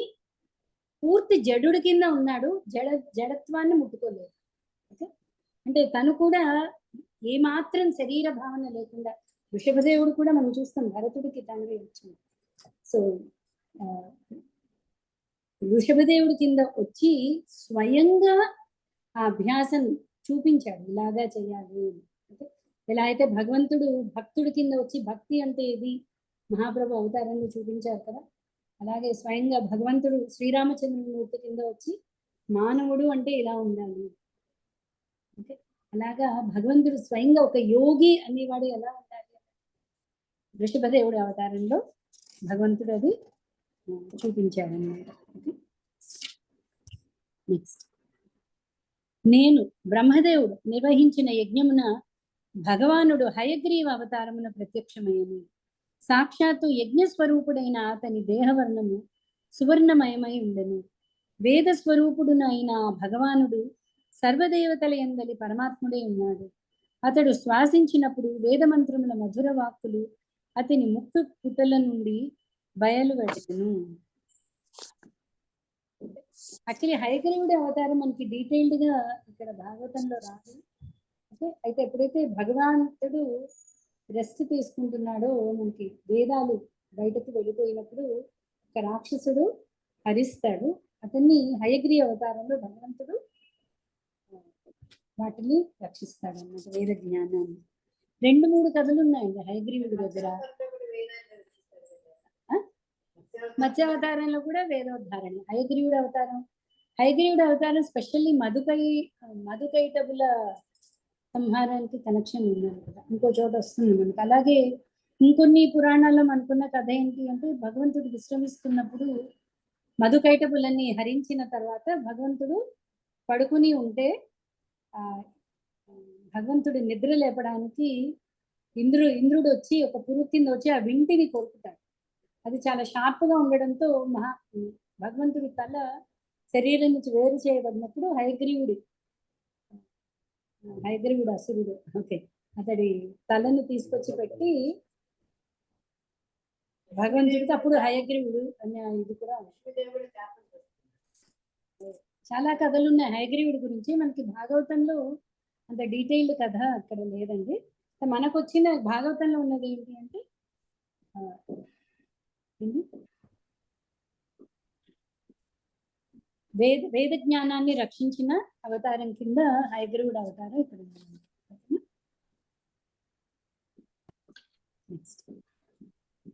పూర్తి జడుడి కింద ఉన్నాడు, జడత్వాన్ని ముట్టుకోలేదు. ఓకే, అంటే తను కూడా ఏమాత్రం శరీర భావన లేకుండా వృషభదేవుడు కూడా మనం చూస్తాం భరతుడికి తండ్రి వచ్చింది. సో వృషభదేవుడి కింద వచ్చి స్వయంగా ఆ అభ్యాసం చూపించాడు, ఇలాగా చేయాలి. ఓకే, ఎలా అయితే భగవంతుడు భక్తుడి కింద వచ్చి భక్తి అంటే ఇది మహాప్రభు అవతారాన్ని చూపించారు కదా, అలాగే స్వయంగా భగవంతుడు శ్రీరామచంద్రమూర్తి కింద వచ్చి మానవుడు అంటే ఇలా ఉండాలి. ఓకే, అలాగా భగవంతుడు స్వయంగా ఒక యోగి అనేవాడు ఎలా ఉండాలి వృషభదేవుడి అవతారంలో భగవంతుడు అది చూపించాడు అన్నమాట. నెక్స్ట్ నేను బ్రహ్మదేవుడు నిర్వహించిన యజ్ఞమున భగవానుడు హయగ్రీవ అవతారమున ప్రత్యక్షమయ్యను. సాక్షాత్తు యజ్ఞస్వరూపుడైన అతని దేహవర్ణము సువర్ణమయమై ఉండెను. వేద స్వరూపుడునైన భగవానుడు సర్వదేవతల యందలి పరమాత్ముడే ఉన్నాడు. అతడు శ్వాసించినప్పుడు వేదమంత్రముల మధుర వాక్కులు అతని ముక్కు పుటల నుండి బయలువెడెను. యాక్చువల్లీ హయగ్రీవుడి అవతారం మనకి డీటెయిల్డ్ గా ఇక్కడ భాగవతంలో రాదు. ఓకే, అయితే ఎప్పుడైతే భగవంతుడు రెస్ట్ తీసుకుంటున్నాడో మనకి వేదాలు బయటకు వెళ్ళిపోయినప్పుడు ఒక రాక్షసుడు హరిస్తాడు, అతన్ని హయగ్రీవ అవతారంలో భగవంతుడు వాటిని రక్షిస్తాడు అన్నమాట, వేద జ్ఞానాన్ని. 2-3 కథలు ఉన్నాయండి హయగ్రీవుడి దగ్గర. మత్స్యావతారంలో కూడా వేదోద్ధారణ. హయగ్రీవుడి అవతారం స్పెషల్లీ మధుకైటబుల సంహారానికి కనెక్షన్ ఉన్నది కదా, ఇంకో చోట వస్తుంది మనకు. అలాగే ఇంకొన్ని పురాణాల్లో మనకున్న కథ ఏంటి అంటే, భగవంతుడు విశ్రమిస్తున్నప్పుడు మధుకైటబులన్నీ హరించిన తర్వాత భగవంతుడు పడుకుని ఉంటే భగవంతుడు నిద్ర లేపడానికి ఇంద్రుడు వచ్చి ఒక పురుగు కింద వచ్చి ఆ వింటిని కొరుకుతాడు. అది చాలా షార్ప్గా ఉండడంతో భగవంతుడి తల శరీరం నుంచి వేరు చేయబడినప్పుడు హయగ్రీవుడు అసురుడు, ఓకే, అతడి తలను తీసుకొచ్చి పెట్టి భగవంతుడికి అప్పుడు హయగ్రీవుడు అనే ఇది కూడా చాలా కథలు ఉన్నాయి హయగ్రీవుడి గురించి. మనకి భాగవతంలో అంత డీటెయిల్డ్ కథ అక్కడ లేదండి. మనకు వచ్చిన భాగవతంలో ఉన్నది ఏంటి అంటే వేద జ్ఞానాన్ని రక్షించిన అవతారం కింద హయగ్రీవుడి అవతారం ఇక్కడ ఉంది.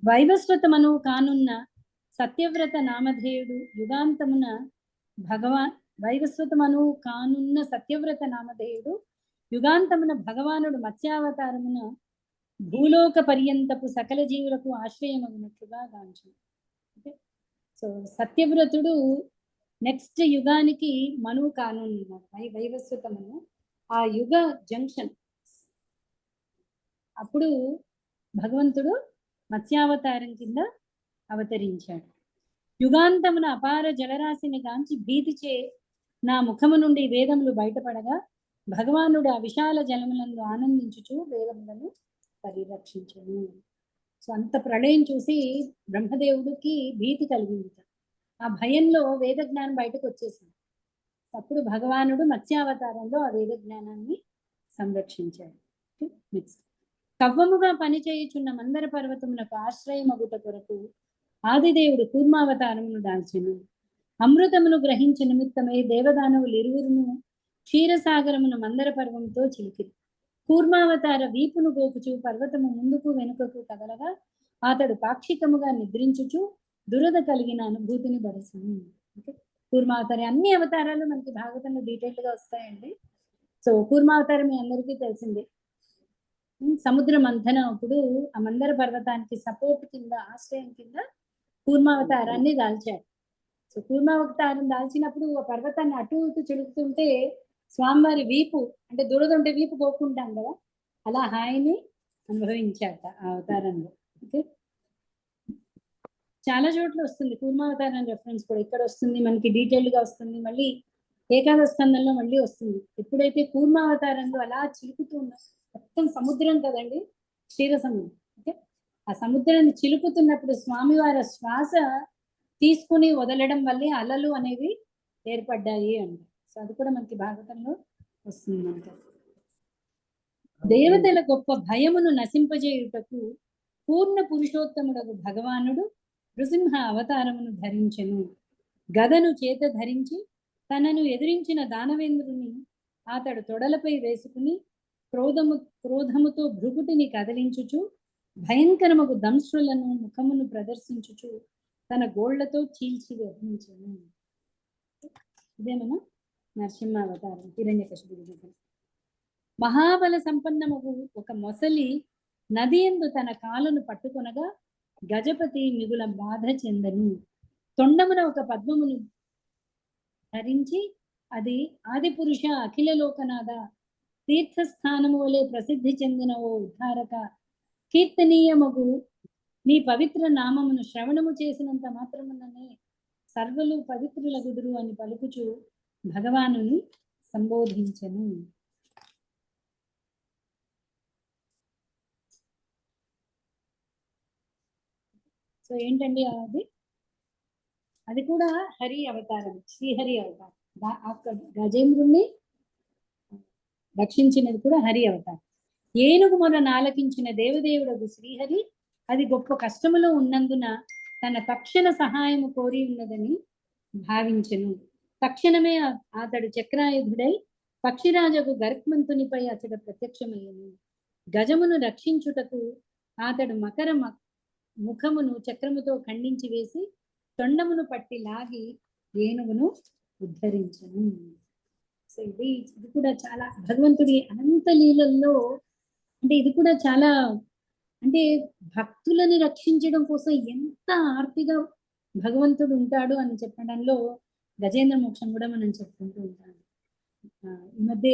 వైవస్వతమను కానున్న సత్యవ్రత నామధేయుడు యుగాంతమున భగవానుడు మత్స్యావతారమున భూలోక పర్యంతపు సకల జీవులకు ఆశ్రయమగినట్లుగా గాంచును. ఓకే, సో సత్యవ్రతుడు నెక్స్ట్ యుగానికి మనువు కానున్నాడు. వైవస్వతమను ఆ యుగ జంక్షన్. అప్పుడు భగవంతుడు మత్స్యావతారం కింద అవతరించాడు. యుగాంతమున అపార జలరాశిని గాంచి భీతిచే నా ముఖము నుండి వేదములు బయటపడగా భగవానుడు ఆ విశాల జలములను ఆనందించుచు వేదములను పరిరక్షించను. సో అంత ప్రళయం చూసి బ్రహ్మదేవుడికి భీతి కలిగింది. ఆ భయంలో వేద జ్ఞానం బయటకు వచ్చేసింది. అప్పుడు భగవానుడు మత్స్యావతారంలో ఆ వేద జ్ఞానాన్ని సంరక్షించాడు. నెక్స్ట్, కవ్వముగా పనిచేయుచున్న మందర పర్వతమునకు ఆశ్రయమగుట కొరకు ఆదిదేవుడు కూర్మావతారమును దాల్చెను. అమృతమును గ్రహించే నిమిత్తమై దేవదానవులు ఇరువురును క్షీరసాగరమును మందర పర్వముతో చిలికిరి. కూర్మావతార వీపును గోపుచు పర్వతము ముందుకు వెనుకకు కదలగా అతడు పాక్షికముగా నిద్రించుచు దురద కలిగిన అనుభూతిని బడసను. ఓకే, కూర్మావతారం అన్ని అవతారాలు మనకి భాగవతంలో డీటెయిల్డ్ గా వస్తాయండి. సో కూర్మావతారం మీ అందరికీ తెలిసిందే. సముద్ర మంథనం అప్పుడు ఆ మందర పర్వతానికి సపోర్ట్ కింద, ఆశ్రయం కింద కూర్మావతారాన్ని దాల్చాడు. సో కూర్మావతారం దాల్చినప్పుడు ఆ పర్వతాన్ని అటు ఇటు చిలుకుతుంటే స్వామివారి వీపు, అంటే దురద ఉంటే వీపు కోపుకుంటాం కదా, అలా హాయిని అనుభవించాట ఆ అవతారంలో. ఓకే, చాలా చోట్ల వస్తుంది కూర్మావతారం రెఫరెన్స్ కూడా. ఇక్కడ వస్తుంది మనకి డీటెయిల్డ్ గా వస్తుంది, మళ్ళీ ఏకాదశ స్కందంలో మళ్ళీ వస్తుంది. ఎప్పుడైతే కూర్మావతారంలో అలా చిలుకుతూ ఉన్న మొత్తం సముద్రం కదండి, క్షీర సముద్రం. ఓకే, ఆ సముద్రాన్ని చిలుకుతున్నప్పుడు స్వామివారి శ్వాస తీసుకుని వదలడం వల్లే అలలు అనేవి ఏర్పడ్డాయి అంట. సో అది కూడా మనకి భాగవతంలో వస్తుంది. అంట దేవతల గొప్ప భయమును నశింపజేయుటకు పూర్ణ పురుషోత్తముడకు భగవానుడు నృసింహ అవతారమును ధరించెను. గదను చేత ధరించి తనను ఎదిరించిన దానవేంద్రుని అతడు తొడలపై వేసుకుని క్రోధముతో భృగుటిని కదిలించుచు భయంకరముకు దంశ్రులను ముఖమును ప్రదర్శించుచు తన గోళ్లతో చీల్చి వధించెను. ఇదే మన నరసింహ అవతారం, హిరణ్యకశిపుడి దగ్గర. మహాబల సంపన్నముకు ఒక మొసలి నది యందు తన కాలును పట్టుకొనగా గజపతి మిగుల బాధ చెందను. తొండమున ఒక పద్మమును ధరించి అది ఆది పురుష అఖిల లోకనాథ తీర్థస్థానము వలె ప్రసిద్ధి చెందిన ఓ ఉద్ధారక, కీర్తనీయమగు నీ పవిత్ర నామమును శ్రవణము చేసినంత మాత్రముననే సర్వలు పవిత్రులగుదురు అని పలుకుచు భగవానుని సంబోధించెను. సో ఏంటండి అది? అది కూడా హరి అవతారం, శ్రీహరి అవతారం. గజేంద్రుణ్ణి రక్షించినది కూడా హరి అవతారం. ఏనుగు మొర ఆలకించిన దేవదేవుడు శ్రీహరి అది గొప్ప కష్టములో ఉన్నందున తన తక్షణ సహాయము కోరి ఉన్నదని భావించెను. తక్షణమే అతడు చక్రాయుధుడై పక్షిరాజకు గరుత్మంతునిపై అతడు ప్రత్యక్షమయ్యను. గజమును రక్షించుటకు అతడు మకర ముఖమును చక్రముతో ఖండించి వేసి తొండమును పట్టి లాగి ఏనుగును ఉద్ధరించను. సో ఇది కూడా చాలా భగవంతుడి అనంత లీలల్లో, అంటే ఇది కూడా చాలా, అంటే భక్తులని రక్షించడం కోసం ఎంత ఆర్తిగా భగవంతుడు ఉంటాడు అని చెప్పడంలో గజేంద్ర మోక్షం కూడా మనం చెప్పుకుంటూ ఉంటాం. ఈ మధ్య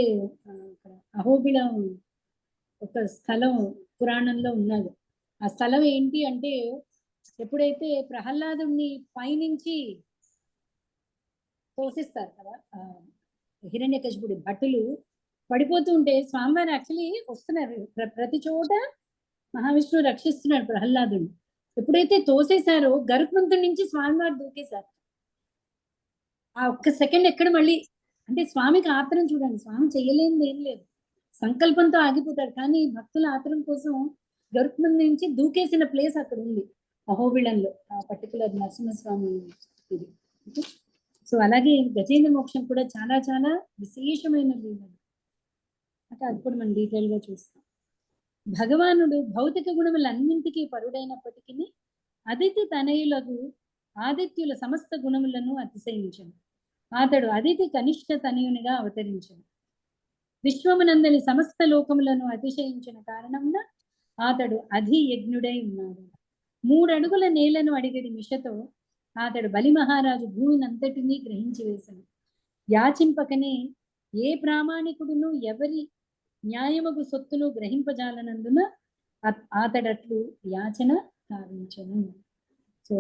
అహోబిళం ఒక స్థలం పురాణంలో ఉన్నది. ఆ స్థలం ఏంటి అంటే, ఎప్పుడైతే ప్రహ్లాదుని పైనుంచి తోసిస్తారు కదా హిరణ్యకశిపుడి భటులు, పడిపోతూ ఉంటే స్వామివారు యాక్చువల్లీ వస్తున్నారు, ప్రతి చోట మహావిష్ణువు రక్షిస్తున్నాడు ప్రహ్లాదుని. ఎప్పుడైతే తోసేశారో గరుత్మంతుడి నుంచి స్వామివారు దూకేశారు. ఆ ఒక్క సెకండ్ ఎక్కడ మళ్ళీ, అంటే స్వామికి ఆత్రం చూడండి, స్వామి చెయ్యలేనిది ఏం లేదు, సంకల్పంతో ఆగిపోతాడు. కానీ భక్తుల ఆత్రం కోసం గరుత్మంతుడి నుంచి దూకేసిన ప్లేస్ అక్కడ ఉంది అహోబిళంలో, ఆ పర్టికులర్ నరసింహస్వామి ఇది. సో అలాగే గజేంద్ర మోక్షం కూడా చాలా చాలా విశేషమైన లీలలు. అది కూడా మనం డీటెయిల్ గా చూస్తాం. భగవానుడు భౌతిక గుణములన్నింటికీ పరుడైనప్పటికీ అదితి తనయులకు ఆదిత్యుల సమస్త గుణములను అతిశయించను. అతడు అదితి కనిష్ట తనయునిగా అవతరించను. విశ్వమునందలి సమస్త లోకములను అతిశయించిన కారణంగా అతడు అధియజ్ఞుడై ఉన్నాడు. 3 అడుగుల నేలను అడిగడి మిషతో అతడు బలి మహారాజు భూమినంతటినీ గ్రహించి వేసను. యాచింపకనే ఏ ప్రామాణికుడును ఎవరి న్యాయముగు సొత్తును గ్రహింపజాలనందున అతడట్లు యాచన సాధించను. సో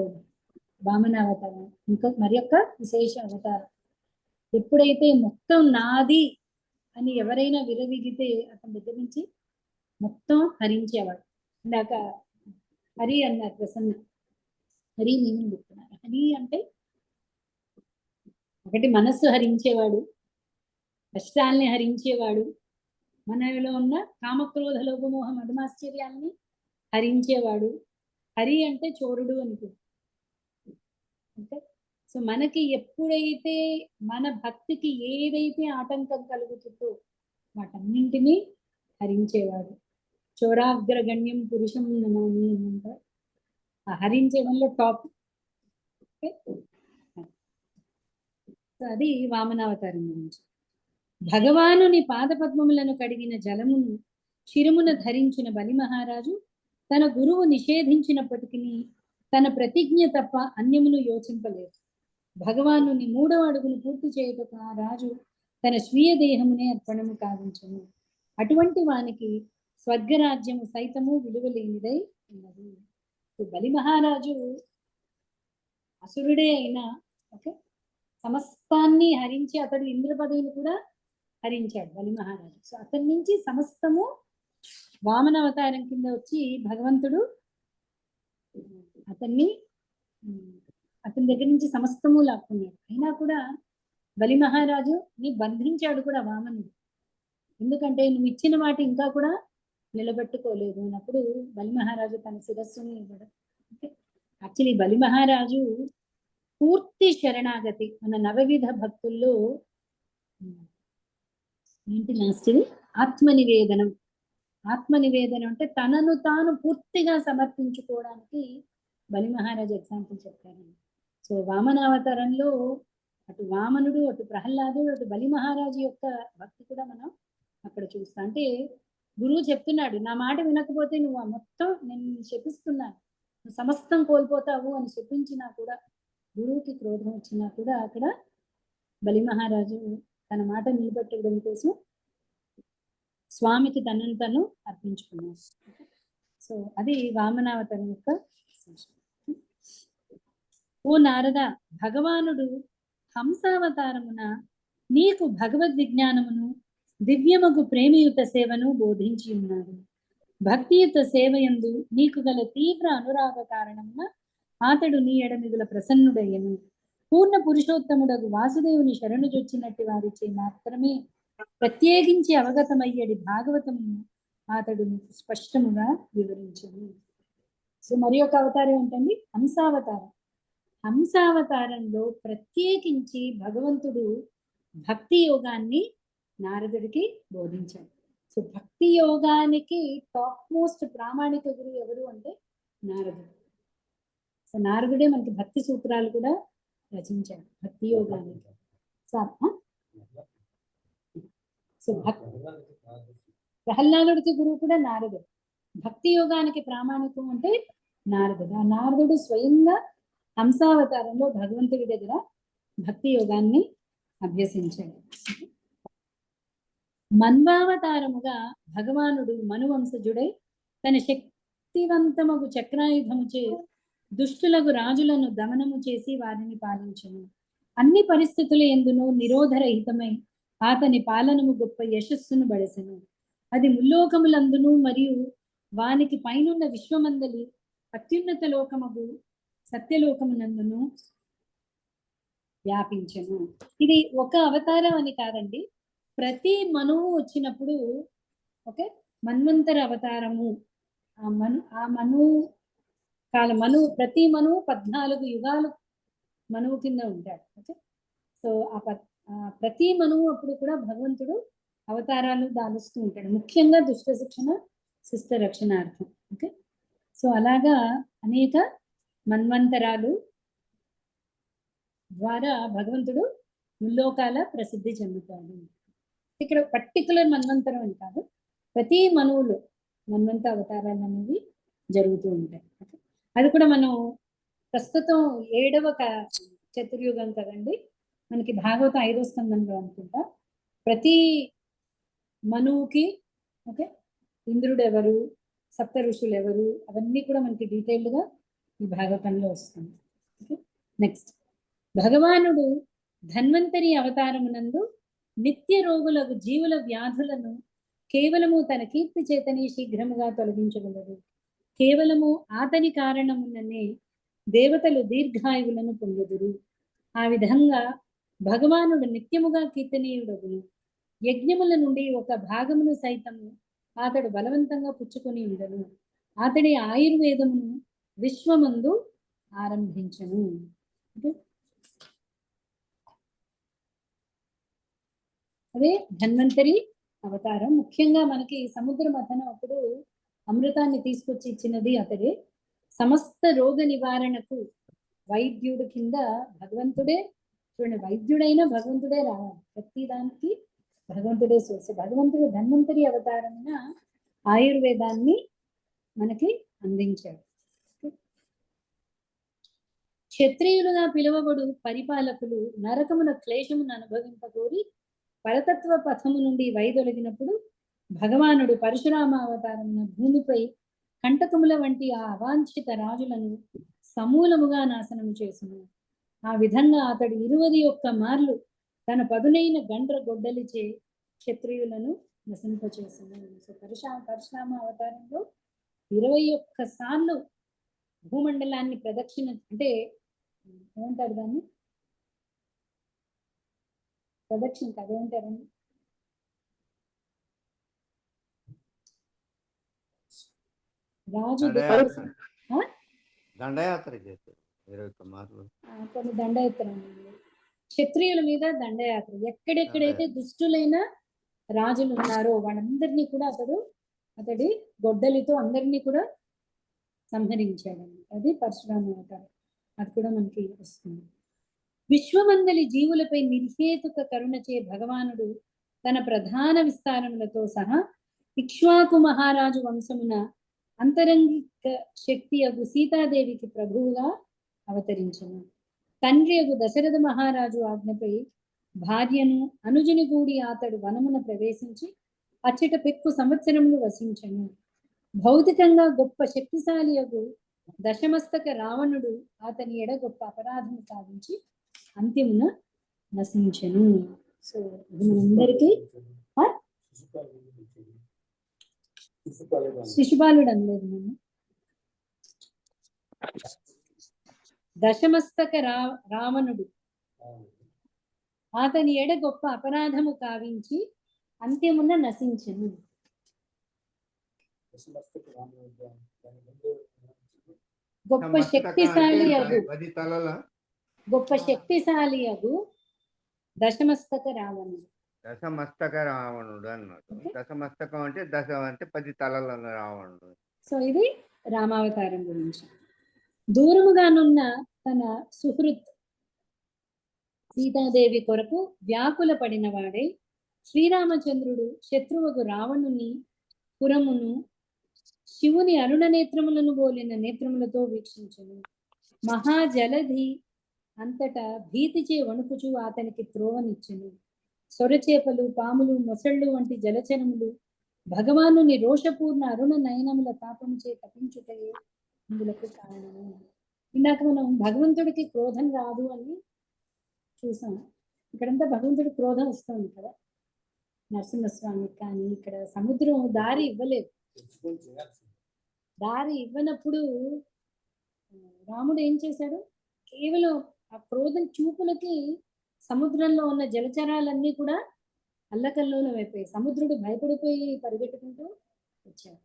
వామనావతారం ఇంకా మరి యొక్క విశేష అవతారం. ఎప్పుడైతే మొత్తం నాది అని ఎవరైనా విరవిగితే అతని దగ్గర నుంచి మొత్తం హరించేవాడు. ఇందాక హరి అన్నారు ప్రసన్న, హరి మీనింగ్ చెప్తున్నారు. హరి అంటే ఒకటి మనస్సు హరించేవాడు, కష్టాల్ని హరించేవాడు, మనలో ఉన్న కామక్రోధ లోభమోహ మధుమాశ్చర్యాల్ని హరించేవాడు. హరి అంటే చోరుడు అనుకో. ఓకే, సో మనకి ఎప్పుడైతే మన భక్తికి ఏదైతే ఆటంకం కలుగుతుందో వాటన్నింటినీ హరించేవాడు. చోరాగ్రగణ్యం పురుషం నమామి అంటారు. ఆ హరించడంలో టాప్. ఓకే, సో అది వామనావతారం గురించి. భగవానుని పాదపద్మములను కడిగిన జలమును శిరమున ధరించిన బలి మహారాజు తన గురువు నిషేధించినప్పటికీ తన ప్రతిజ్ఞ తప్ప అన్యమును యోచింపలేదు. భగవానుని 3వ అడుగును పూర్తి చేయటకు ఆ రాజు తన స్వీయ దేహమునే అర్పణము కావించను. అటువంటి వానికి స్వర్గరాజ్యము సైతము విలువలేనిదై ఉన్నది. బలి మహారాజు అసురుడే అయినా ఓకే సమస్తాన్ని హరించి అతడు ఇంద్ర పదవిని కూడా హరించాడు బలి మహారాజు. సో అతని నుంచి సమస్తము వామన అవతారం కింద వచ్చి భగవంతుడు అతని దగ్గర నుంచి సమస్తము లాక్కున్నాడు. అయినా కూడా బలి మహారాజుని బంధించాడు కూడా వామనుడు. ఎందుకంటే నువ్వు ఇచ్చిన మాట ఇంకా కూడా నిలబెట్టుకోలేదు అన్నప్పుడు బలి మహారాజు తన శిరస్సుని ఇవ్వడం. యాక్చువల్లీ బలి మహారాజు పూర్తి శరణాగతి. మన 9 భక్తుల్లో ఏంటి లాస్ట్ ఇది ఆత్మనివేదనం. ఆత్మనివేదనం అంటే తనను తాను పూర్తిగా సమర్పించుకోవడానికి బలి మహారాజు ఎగ్జాంపుల్ చెప్పారు. సో వామనావతారంలో అటు వామనుడు, అటు ప్రహ్లాదుడు, అటు బలి మహారాజు యొక్క భక్తి కూడా మనం అక్కడ చూస్తాం. అంటే గురువు చెప్తున్నాడు, నా మాట వినకపోతే నువ్వు మొత్తం నేను శపిస్తున్నాను, నువ్వు సమస్తం కోల్పోతావు అని శపించినా కూడా, గురువుకి క్రోధం వచ్చినా కూడా అక్కడ బలి మహారాజు తన మాట నిలబెట్టడం కోసం స్వామికి తనను తను అర్పించుకున్నాడు. సో అది వామనావతారం యొక్క విశేషం. ఓ నారద, భగవానుడు హంసావతారమున నీకు భగవద్ విజ్ఞానమును దివ్యమగు ప్రేమయుత సేవను బోధించి ఉన్నాడు. భక్తియుత సేవయందు నీకు గల తీవ్ర అనురాగ కారణమున అతడు నీ ఎడ మిగుల ప్రసన్నుడయ్యను. పూర్ణ పురుషోత్తముడగు వాసుదేవుని శరణుజొచ్చినట్టు వారిచే మాత్రమే ప్రత్యేకించి అవగతమయ్యడి భాగవతము అతడు మీకు స్పష్టముగా వివరించను. సో మరి ఒక అవతారం ఏంటండి? హంసావతారం. హంసావతారంలో ప్రత్యేకించి భగవంతుడు భక్తి యోగాన్ని నారదుడికి బోధించాడు. సో భక్తి యోగానికి టాప్ మోస్ట్ ప్రామాణిక గురువు ఎవరు అంటే నారదుడు. సో నారదుడే మనకి భక్తి సూత్రాలు కూడా రచించాడు భక్తి యోగానికి. సో ప్రహ్లాదుడికి గురువు కూడా నారదుడు. భక్తి యోగానికి ప్రామాణికం అంటే నారదుడు. ఆ నారదుడు స్వయంగా హంసావతారంలో భగవంతుడి దగ్గర భక్తి యోగాన్ని అభ్యసించాడు. మన్వావతారముగా భగవానుడు మనువంశజుడై తన శక్తివంతమగు చక్రాయుధముచే దుష్టులకు రాజులను దమనము చేసి వారిని పాలించును. అన్ని పరిస్థితుల యందును నిరోధరహితమై అతని పాలనము గొప్ప యశస్సును బడసెను. అది ముల్లోకములందును మరియు వానికి పైనున్న విశ్వమందలి అత్యున్నత లోకమగు సత్యలోకమునందును వ్యాపించెను. ఇది ఒక అవతారం అని కాదండి, ప్రతి మనువు వచ్చినప్పుడు ఓకే మన్వంతర అవతారము ప్రతి మనువు 14 యుగాలు మనువు కింద ఉంటాడు. ఓకే సో ప్రతి మనువు అప్పుడు కూడా భగవంతుడు అవతారాలు దాలుస్తూ ఉంటాడు, ముఖ్యంగా దుష్ట శిక్షణ శిష్ట రక్షణార్థం. ఓకే సో అలాగా అనేక మన్వంతరాలు ద్వారా భగవంతుడు ముల్లోకాల ప్రసిద్ధి చెందుతాడు. ఇక్కడ పర్టికులర్ మన్వంతరం అని కాదు, ప్రతి మనువులు మన్వంత అవతారాలు అనేవి జరుగుతూ ఉంటాయి. అది కూడా మనం ప్రస్తుతం 7వ చతుర్యుగం కదండి, మనకి భాగవతం 5వ స్కందంలో అనుకుంటా. ప్రతి మనువుకి ఓకే ఇంద్రుడు ఎవరు, సప్త ఋషులు ఎవరు, అవన్నీ కూడా మనకి డీటెయిల్డ్గా ఈ భాగవతంలో వస్తుంది. ఓకే నెక్స్ట్, భగవానుడు ధన్వంతరి అవతారమునందు నిత్య రోగులకు జీవుల వ్యాధులను కేవలము తన కీర్తి చేతనే శీఘ్రముగా తొలగించగలరు. కేవలము అతని కారణముననే దేవతలు దీర్ఘాయువులను పొందుదురు. ఆ విధంగా భగవానుడు నిత్యముగా కీర్తనీయుడగును. యజ్ఞముల నుండి ఒక భాగమును సైతము అతడు బలవంతంగా పుచ్చుకొని ఉండను. అతడి ఆయుర్వేదమును విశ్వమందు ఆరంభించను. అదే ధన్వంతరి అవతారం. ముఖ్యంగా మనకి సముద్ర మథనం అప్పుడు అమృతాన్ని తీసుకొచ్చి ఇచ్చినది అతడే. సమస్త రోగ నివారణకు వైద్యుడు కింద భగవంతుడే. చూడండి, వైద్యుడైనా భగవంతుడే రావాలి, ప్రతి దానికి భగవంతుడే సోర్స్. భగవంతుడు ధన్వంతరి అవతారమైన ఆయుర్వేదాన్ని మనకి అందించాడు. క్షత్రియులుగా పిలువబడు పరిపాలకులు నరకమున క్లేశమును అనుభవింపకోరి పరతత్వ పథము నుండి వైదొలిగినప్పుడు భగవానుడు పరశురామ అవతారమున భూమిపై కంటకముల వంటి ఆ అవాంఛిత రాజులను సమూలముగా నాశనము చేసును. ఆ విధంగా అతడు 21 మార్లు తన పదునైన గండ్ర గొడ్డలిచే క్షత్రియులను నశింపచేసను. సో పరశురామ అవతారంలో 21 సార్లు భూమండలాన్ని ప్రదక్షిణ, అంటే ఏమంటారు దాన్ని, ప్రదక్షిణ అదేంటారండి, రాజు దండయాత్ర చేశారు 21 మార్లు. కొన్ని దండయాత్ర, క్షత్రియుల మీద దండయాత్ర. ఎక్కడెక్కడైతే దుష్టులైన రాజులు ఉన్నారో వాళ్ళందరినీ కూడా అతడి గొడ్డలితో అందరినీ కూడా సంహరించాడండి. అది పరశురామ అవతారం. అది కూడా మనకి వస్తుంది. విశ్వమందలి జీవులపై నిర్హేతుక కరుణచే భగవానుడు తన ప్రధాన విస్తారములతో సహా ఇక్ష్వాకు మహారాజు వంశమున అంతరంగిక శక్తి అగు సీతాదేవికి ప్రభువుగా అవతరించను. తండ్రి అగు దశరథ మహారాజు ఆజ్ఞపై భార్యను అనుజుని గూడి అతడు వనమున ప్రవేశించి అచ్చట పెక్కు సంవత్సరములు వసించను. భౌతికంగా గొప్ప శక్తిశాలి అగు దశమస్తక రావణుడు అతని ఎడ గొప్ప అపరాధము సాధించి అంత్యమున నశించను. సో ఇది మనందరికీ శిశుపాలుడు అనలేదు నేను, దశమస్తక రావణుడు అతని ఎడ గొప్ప అపరాధము కావించి అంత్యమున నశించెను. గొప్ప శక్తిశాలి అగు గొప్ప శక్తిశాలి అగు దశమస్తక రావణుడు. దశమస్తక రావణుడు అన్నాడు. దశమస్తకం అంటే 10 అంటే 10 తలల రావణుడు. సో ఇది రామావతారం గురించి. దూరముగానున్న తన సుహృత్ సీతాదేవి కొరకు వ్యాకుల పడిన వాడై శ్రీరామచంద్రుడు శత్రువుకు రావణుని పురమును శివుని అరుణ నేత్రములను బోలిన నేత్రములతో వీక్షించును. మహాజలధి అంతటా భీతిచే వణుకుచు అతనికి త్రోవనిచ్చెను. సొరచేపలు, పాములు, మొసళ్ళు వంటి జలచరములు భగవానుని రోషపూర్ణ అరుణ నయనముల తాపముచే తపించుటయే ఇందులకు కారణము. ఇందాక మనం భగవంతుడికి క్రోధం రాదు అని చూసాం. ఇక్కడంతా భగవంతుడి క్రోధం వస్తుంది కదా. నరసింహస్వామికి కానీ ఇక్కడ సముద్రం దారి ఇవ్వలేదు. దారి ఇవ్వనప్పుడు రాముడు ఏం చేశాడు? కేవలం ఆ క్రోధం చూపులకి సముద్రంలో ఉన్న జలచరాలన్నీ కూడా అల్లకల్లోలం అయిపోయాయి. సముద్రుడు భయపడిపోయి పరిగెట్టుకుంటూ వచ్చాడు.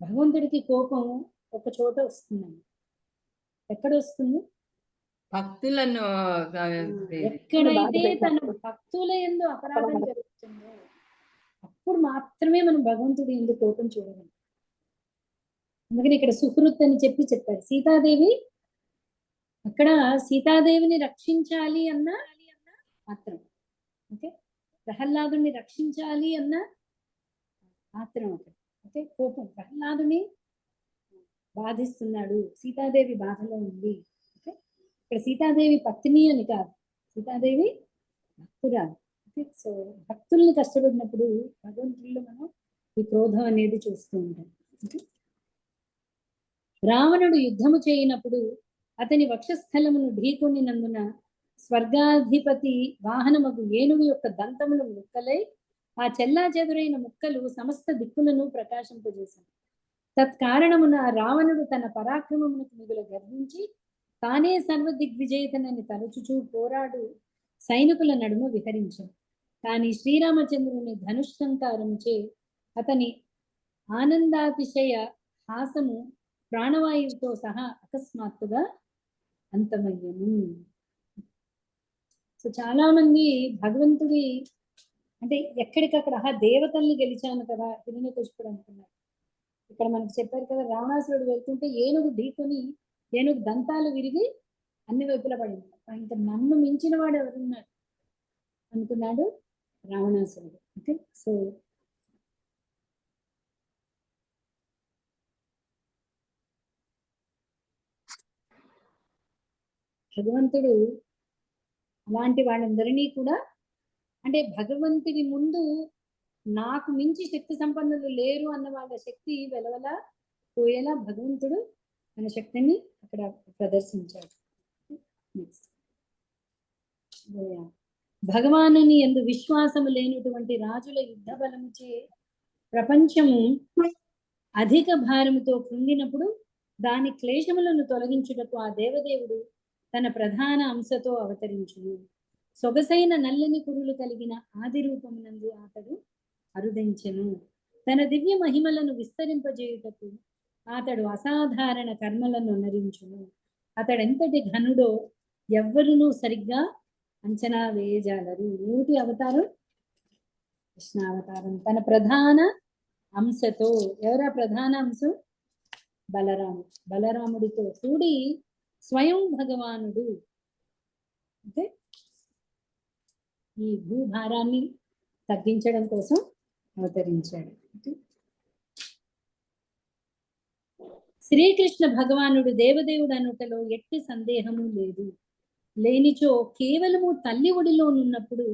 భగవంతుడికి కోపం ఒక చోట వస్తుందండి. ఎక్కడ వస్తుంది? భక్తులను ఎక్కడైతే తన భక్తుల యందు అపరాధం జరుగుతుందో అప్పుడు మాత్రమే మనం భగవంతుడి యందు కోపం చూడగలం. అందుకని ఇక్కడ సుహృత్ అని చెప్పారు. సీతాదేవి అక్కడ సీతాదేవిని రక్షించాలి అన్న మాత్రం, ఓకే, ప్రహ్లాదుని రక్షించాలి అన్న మాత్రం ఒకటి, ఓకే, కోపం ప్రహ్లాదుని బాధిస్తున్నాడు, సీతాదేవి బాధలో ఉంది. ఓకే, ఇక్కడ సీతాదేవి పత్ని అని కాదు, సీతాదేవి భక్తురాలు. ఓకే, సో భక్తుల్ని కష్టపడినప్పుడు భగవంతుల్లో మనం ఈ క్రోధం అనేది చూస్తూ ఉంటాం. ఓకే, రావణుడు యుద్ధము చేయనప్పుడు అతని వక్షస్థలమును ఢీకొనినందున స్వర్గాధిపతి వాహనమగు ఏనుగు యొక్క దంతములు ముక్కలై ఆ చెల్లా చెదురైన ముక్కలు సమస్త దిక్కులను ప్రకాశింపజేశాడు. తత్కారణమున రావణుడు తన పరాక్రమమునకు మిగుల గర్వించి తానే సర్వ దిగ్విజేతనని తలచుచూ పోరాడు సైనికుల నడుమ విహరించాడు. కానీ శ్రీరామచంద్రుని ధనుష్కంకారముచే అతని ఆనందాతిశయ హాసము ప్రాణవాయువుతో సహా అకస్మాత్తుగా అంతమయ్యను. సో చాలా మంది భగవంతుడి అంటే ఎక్కడికక్కడ దేవతల్ని గెలిచాను కదా హిరణ్యకశిపుడు అనుకున్నారు. ఇక్కడ మనకు చెప్పారు కదా, రావణాసురుడు వెళ్తుంటే ఏనుగు ఢీకొని ఏనుగు దంతాలు విరిగి అన్ని వైపులా పడింది. ఇంకా నన్ను మించిన వాడు ఎవరున్నారు అనుకున్నాడు రావణాసురుడు. ఓకే, సో భగవంతుడు అలాంటి వాళ్ళందరినీ కూడా అంటే భగవంతుడి ముందు నాకు మించి శక్తి సంపన్నులు లేరు అన్న వాళ్ళ శక్తి వెలవల పోయేలా భగవంతుడు తన శక్తిని అక్కడ ప్రదర్శించాడు. నెక్స్ట్, భగవానుని యందు విశ్వాసము లేనటువంటి రాజుల యుద్ధ బలముచే ప్రపంచము అధిక భారముతో కృంగినప్పుడు దాని క్లేశములను తొలగించుటకు ఆ దేవదేవుడు తన ప్రధాన అంశతో అవతరించును. సొగసైన నల్లని కురులు కలిగిన ఆది రూపమునందు అతడు అరుదించెను. తన దివ్య మహిమలను విస్తరింపజేయుటకు అతడు అసాధారణ కర్మలను నరించును. అతడెంతటి ఘనుడో ఎవ్వరునూ సరిగ్గా అంచనా వేయజాలరు. ఏమిటి అవతారం? కృష్ణావతారం. తన ప్రధాన అంశతో, ఎవరా ప్రధాన అంశం? బలరాముడు. బలరాముడితో కూడి స్వయం భగవానుడు అంటే ఈ భూభారాన్ని తగ్గించడం కోసం అవతరించాడు. శ్రీకృష్ణ భగవానుడు దేవదేవుడు అనుటలో ఎట్టి సందేహము లేదు. లేనిచో కేవలము తల్లి ఒడిలోనున్నప్పుడు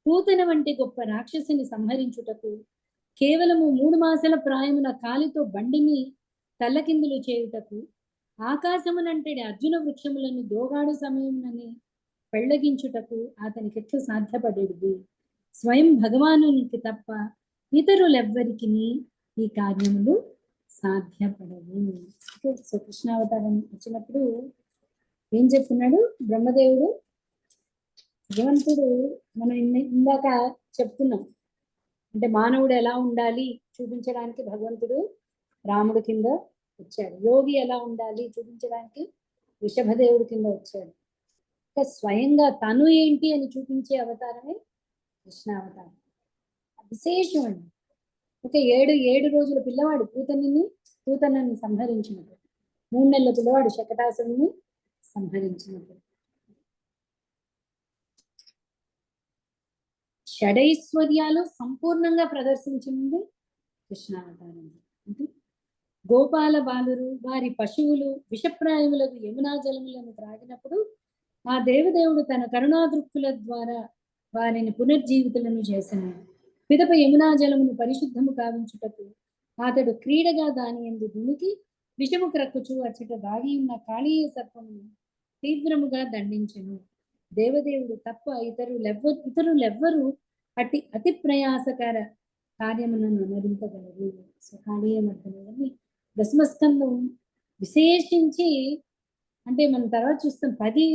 పూతన వంటి గొప్ప రాక్షసిని సంహరించుటకు కేవలము 3 మాసాల ప్రాయమున కాలితో బండిని తల్లకిందులు చేయుటకు ఆకాశమునంటడి అర్జున వృక్షములను దోగాడు సమయమునని పెళ్లగించుటకు అతనికి ఎట్లు సాధ్యపడేది? స్వయం భగవానునికి తప్ప ఇతరులెవ్వరికి ఈ కార్యములు సాధ్యపడవు. సో కృష్ణావతారం వచ్చినప్పుడు ఏం చెప్తున్నాడు బ్రహ్మదేవుడు? భగవంతుడు మనం ఇందాక చెప్తున్నాం, అంటే మానవుడు ఎలా ఉండాలి చూపించడానికి భగవంతుడు రాముడి కింద వచ్చాడు, యోగి ఎలా ఉండాలి చూపించడానికి వృషభదేవుడి కింద వచ్చాడు. ఇంకా స్వయంగా తను ఏంటి అని చూపించే అవతారమే కృష్ణావతారం. విశేషం అండి. ఒక ఏడు రోజుల పిల్లవాడు పూతనని సంహరించినప్పుడు, 3 నెలల పిల్లవాడు శకటాసురుని సంహరించినప్పుడు, షడైశ్వర్యాలు సంపూర్ణంగా ప్రదర్శించింది కృష్ణావతారం. గోపాల బాలురు వారి పశువులు విషప్రాయములకు యమునా జలములను త్రాగినప్పుడు ఆ దేవదేవుడు తన కరుణాదృక్కుల ద్వారా వారిని పునర్జీవితులను చేసినాడు. పిదప యమునా జలమును పరిశుద్ధము కావించుటకు అతడు క్రీడగా దాని యందు దుమికి విషము క్రక్కుచు అచ్చట దాగి ఉన్న కాళీయ సర్పమును తీవ్రముగా దండించెను. దేవదేవుడు తప్ప ఇతరులెవ్వరూ అతి ప్రయాసకర కార్యములను అనుమతింపగలరు. సో కాళీయ మర్దనని దశమస్కందం విశేషించి, అంటే మనం తర్వాత చూస్తాం 10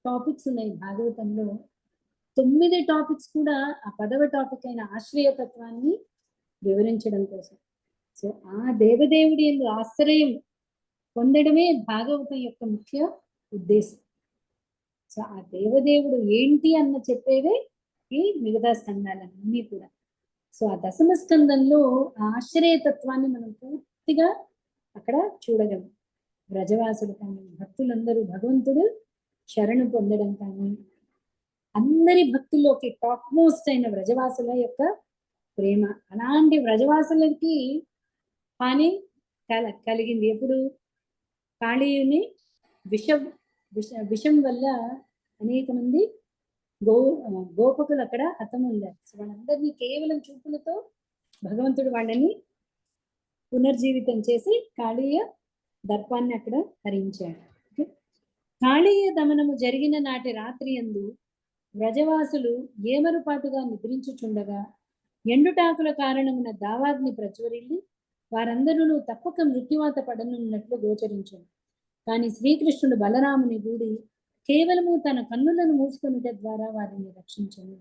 టాపిక్స్ ఉన్నాయి భాగవతంలో. 9 టాపిక్స్ కూడా ఆ 10వ టాపిక్ అయిన ఆశ్రయతత్వాన్ని వివరించడం కోసం. సో ఆ దేవదేవుడి యందు ఆశ్రయం పొందడమే భాగవతం యొక్క ముఖ్య ఉద్దేశం. సో ఆ దేవదేవుడు ఏంటి అన్న చెప్పేవే ఈ మిగతా స్కందాలన్నీ కూడా. సో ఆ దశమ స్కందంలో ఆ ఆశ్రయతత్వాన్ని మనం పూర్తిగా అక్కడ చూడగలం. వ్రజవాసులు కానీ భక్తులందరూ భగవంతుడు శరణు పొందడం కానీ, అందరి భక్తుల్లోకి టాప్ మోస్ట్ అయిన వ్రజవాసుల యొక్క ప్రేమ. అలాంటి వ్రజవాసులకి హాని కలిగింది ఎప్పుడు? కాళీయుని విషం వల్ల అనేక మంది గోపకులు అక్కడ హతముందారు. సో వాళ్ళందరినీ కేవలం చూపులతో భగవంతుడు వాళ్ళని పునర్జీవితం చేసి కాళీయ దర్పాన్ని అక్కడ హరించాడు. కాళీయ దమనము జరిగిన నాటి రాత్రి యందు వ్రజవాసులు ఏమరుపాటుగా నిద్రించుచుండగా ఎండుటాకుల కారణమున దావాగ్ని ప్రజ్వరిల్లి వారందరూ తప్పక మృత్యువాత పడనున్నట్లు గోచరించారు. కానీ శ్రీకృష్ణుడు బలరాముని గూడి కేవలము తన కన్నులను మూసుకొనుట ద్వారా వారిని రక్షించను.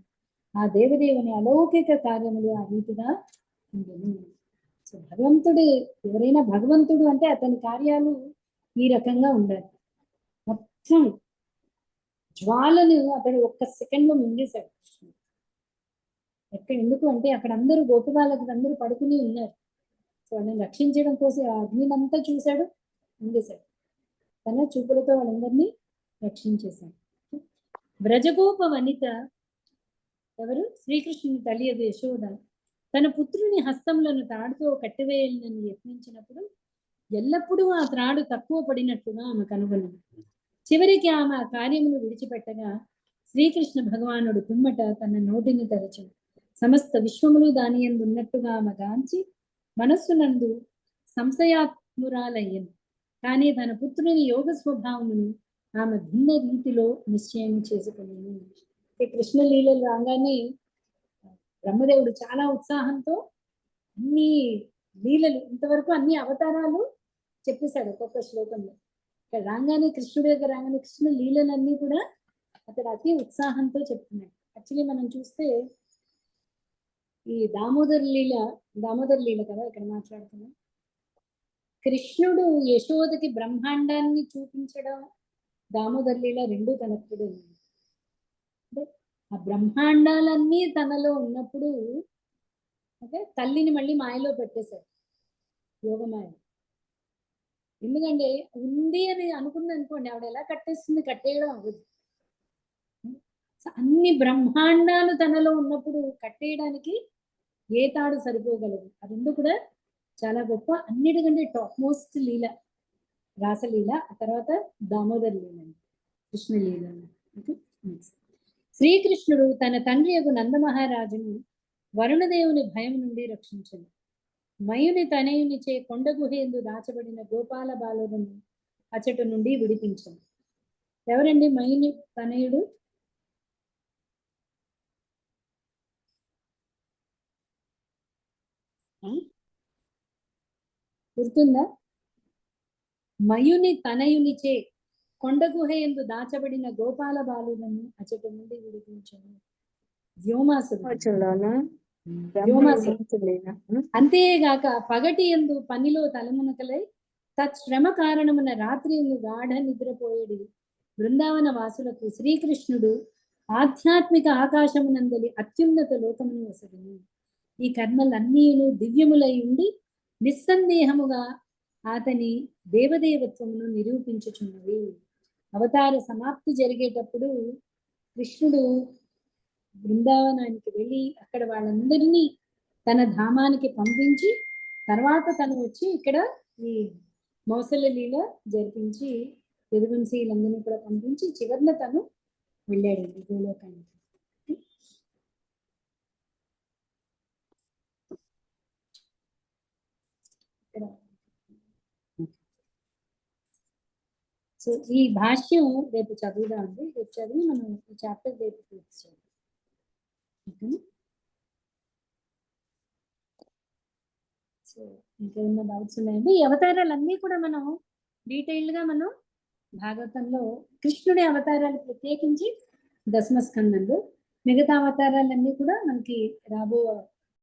ఆ దేవదేవుని అలౌకిక కార్యములు ఆ రీతిగా ఉండెను. సో భగవంతుడు, ఎవరైనా భగవంతుడు అంటే అతని కార్యాలు ఈ రకంగా ఉండాలి. మొత్తం జ్వాలను అతడు ఒక్క సెకండ్లో మింగేశాడు. ఎందుకు అంటే అక్కడ అందరూ గోపిబాలకు అందరూ పడుకుని ఉన్నారు. సో వాళ్ళని రక్షించడం కోసం అగ్నినంతా చూశాడు, మింగేశాడు. తన చూపులతో వాళ్ళందరినీ రక్షించేశాడు. వ్రజగోప వనిత ఎవరు? శ్రీకృష్ణుని తల్లి యశోద తన పుత్రుని హస్తములను తాడుతో కట్టివేయాలని యత్నించినప్పుడు ఎల్లప్పుడూ ఆ త్రాడు తక్కువ పడినట్లుగా ఆమె కనుగొన్నది. చివరికి ఆమె ఆ కార్యమును విడిచిపెట్టగా శ్రీకృష్ణ భగవానుడు పిమ్మట తన నోటిని తెరచను. సమస్త విశ్వములు దాని యందు ఉన్నట్టుగా ఆమె గాంచి మనస్సునందు సంశయాత్మురాలయ్యను. కానీ తన పుత్రుని యోగ స్వభావమును ఆమె భిన్న రీతిలో నిశ్చయం చేసుకుని. కృష్ణ లీలలు రాగానే బ్రహ్మదేవుడు చాలా ఉత్సాహంతో అన్ని లీలలు, ఇంతవరకు అన్ని అవతారాలు చెప్పేశాడు ఒక్కొక్క శ్లోకంలో. ఇక్కడ రాగానే కృష్ణుడి దగ్గర రాగానే కృష్ణ లీలలన్నీ కూడా అతడు అతి ఉత్సాహంతో చెప్తున్నాడు. యాక్చువల్లీ మనం చూస్తే ఈ దామోదర్ లీల కదా ఇక్కడ మాట్లాడుతున్నాం. కృష్ణుడు యశోదకి బ్రహ్మాండాన్ని చూపించడం, దామోదర్ లీల రెండు కనెక్టెడ్ ఉంది. అంటే ఆ బ్రహ్మాండాలన్నీ తనలో ఉన్నప్పుడు తల్లిని మళ్ళీ మాయలో పెట్టేశారు, యోగమాయ. ఎందుకంటే ఉంది అని అనుకుంది అనుకోండి, ఆవిడ ఎలా కట్టేస్తుంది, కట్టేయడం అవ్వదు. అన్ని బ్రహ్మాండాలు తనలో ఉన్నప్పుడు కట్టేయడానికి ఏ తాడు సరిపోగలదు. అది ఎందుకు కూడా చాలా గొప్ప, అన్నిటికంటే టాప్ మోస్ట్ లీల రాసలీల, ఆ తర్వాత దామోదర్ లీల, కృష్ణ లీల. శ్రీకృష్ణుడు తన తండ్రి యొక్క నందమహారాజును వరుణదేవుని భయం నుండి రక్షించను. మయుని తనయునిచే కొండ గుహేందు దాచబడిన గోపాల బాలులను అచట నుండి విడిపించను. ఎవరండి మయుని తనయుడు? గుర్తుందా? మయుని తనయునిచే కొండ గుహ యందు దాచబడిన గోపాల బాలులను అచట నుండి విడిపించను. వ్యోమాసురుడు. వ్యోమాసురుడు. అంతేగాక పగటి యందు పనిలో తలమునకలై తత్శ్రమ కారణమున రాత్రి యందు గాఢ నిద్రపోయేడి బృందావన వాసులకు శ్రీకృష్ణుడు ఆధ్యాత్మిక ఆకాశమునందలి అత్యున్నత లోకమును వసగును. ఈ కర్మలన్నీను దివ్యములై ఉండి నిస్సందేహముగా అతని దేవదేవత్వమును నిరూపించుచున్నవి. అవతార సమాప్తి జరిగేటప్పుడు కృష్ణుడు బృందావనానికి వెళ్ళి అక్కడ వాళ్ళందరినీ తన ధామానికి పంపించి తర్వాత తను వచ్చి ఇక్కడ ఈ మౌసల లీల జరిపించి యదువంశీయులందరినీ కూడా పంపించి చివరిన తను వెళ్ళాడండి గోలోకానికి. సో ఈ భాష్యం రేపు చదువుదామండి. రేపు చదివి మనం ఈ చాప్టర్ రేపు పూర్తి చేద్దాం. ఓకేనా? సో ఇంకేమైనా డౌట్స్ ఉన్నాయండి? ఈ అవతారాలన్నీ కూడా మనం డీటెయిల్డ్ గా మనం భాగవతంలో కృష్ణుడి అవతారాలు ప్రత్యేకించి దశమ స్కందంలో, మిగతా అవతారాలన్నీ కూడా మనకి రాబో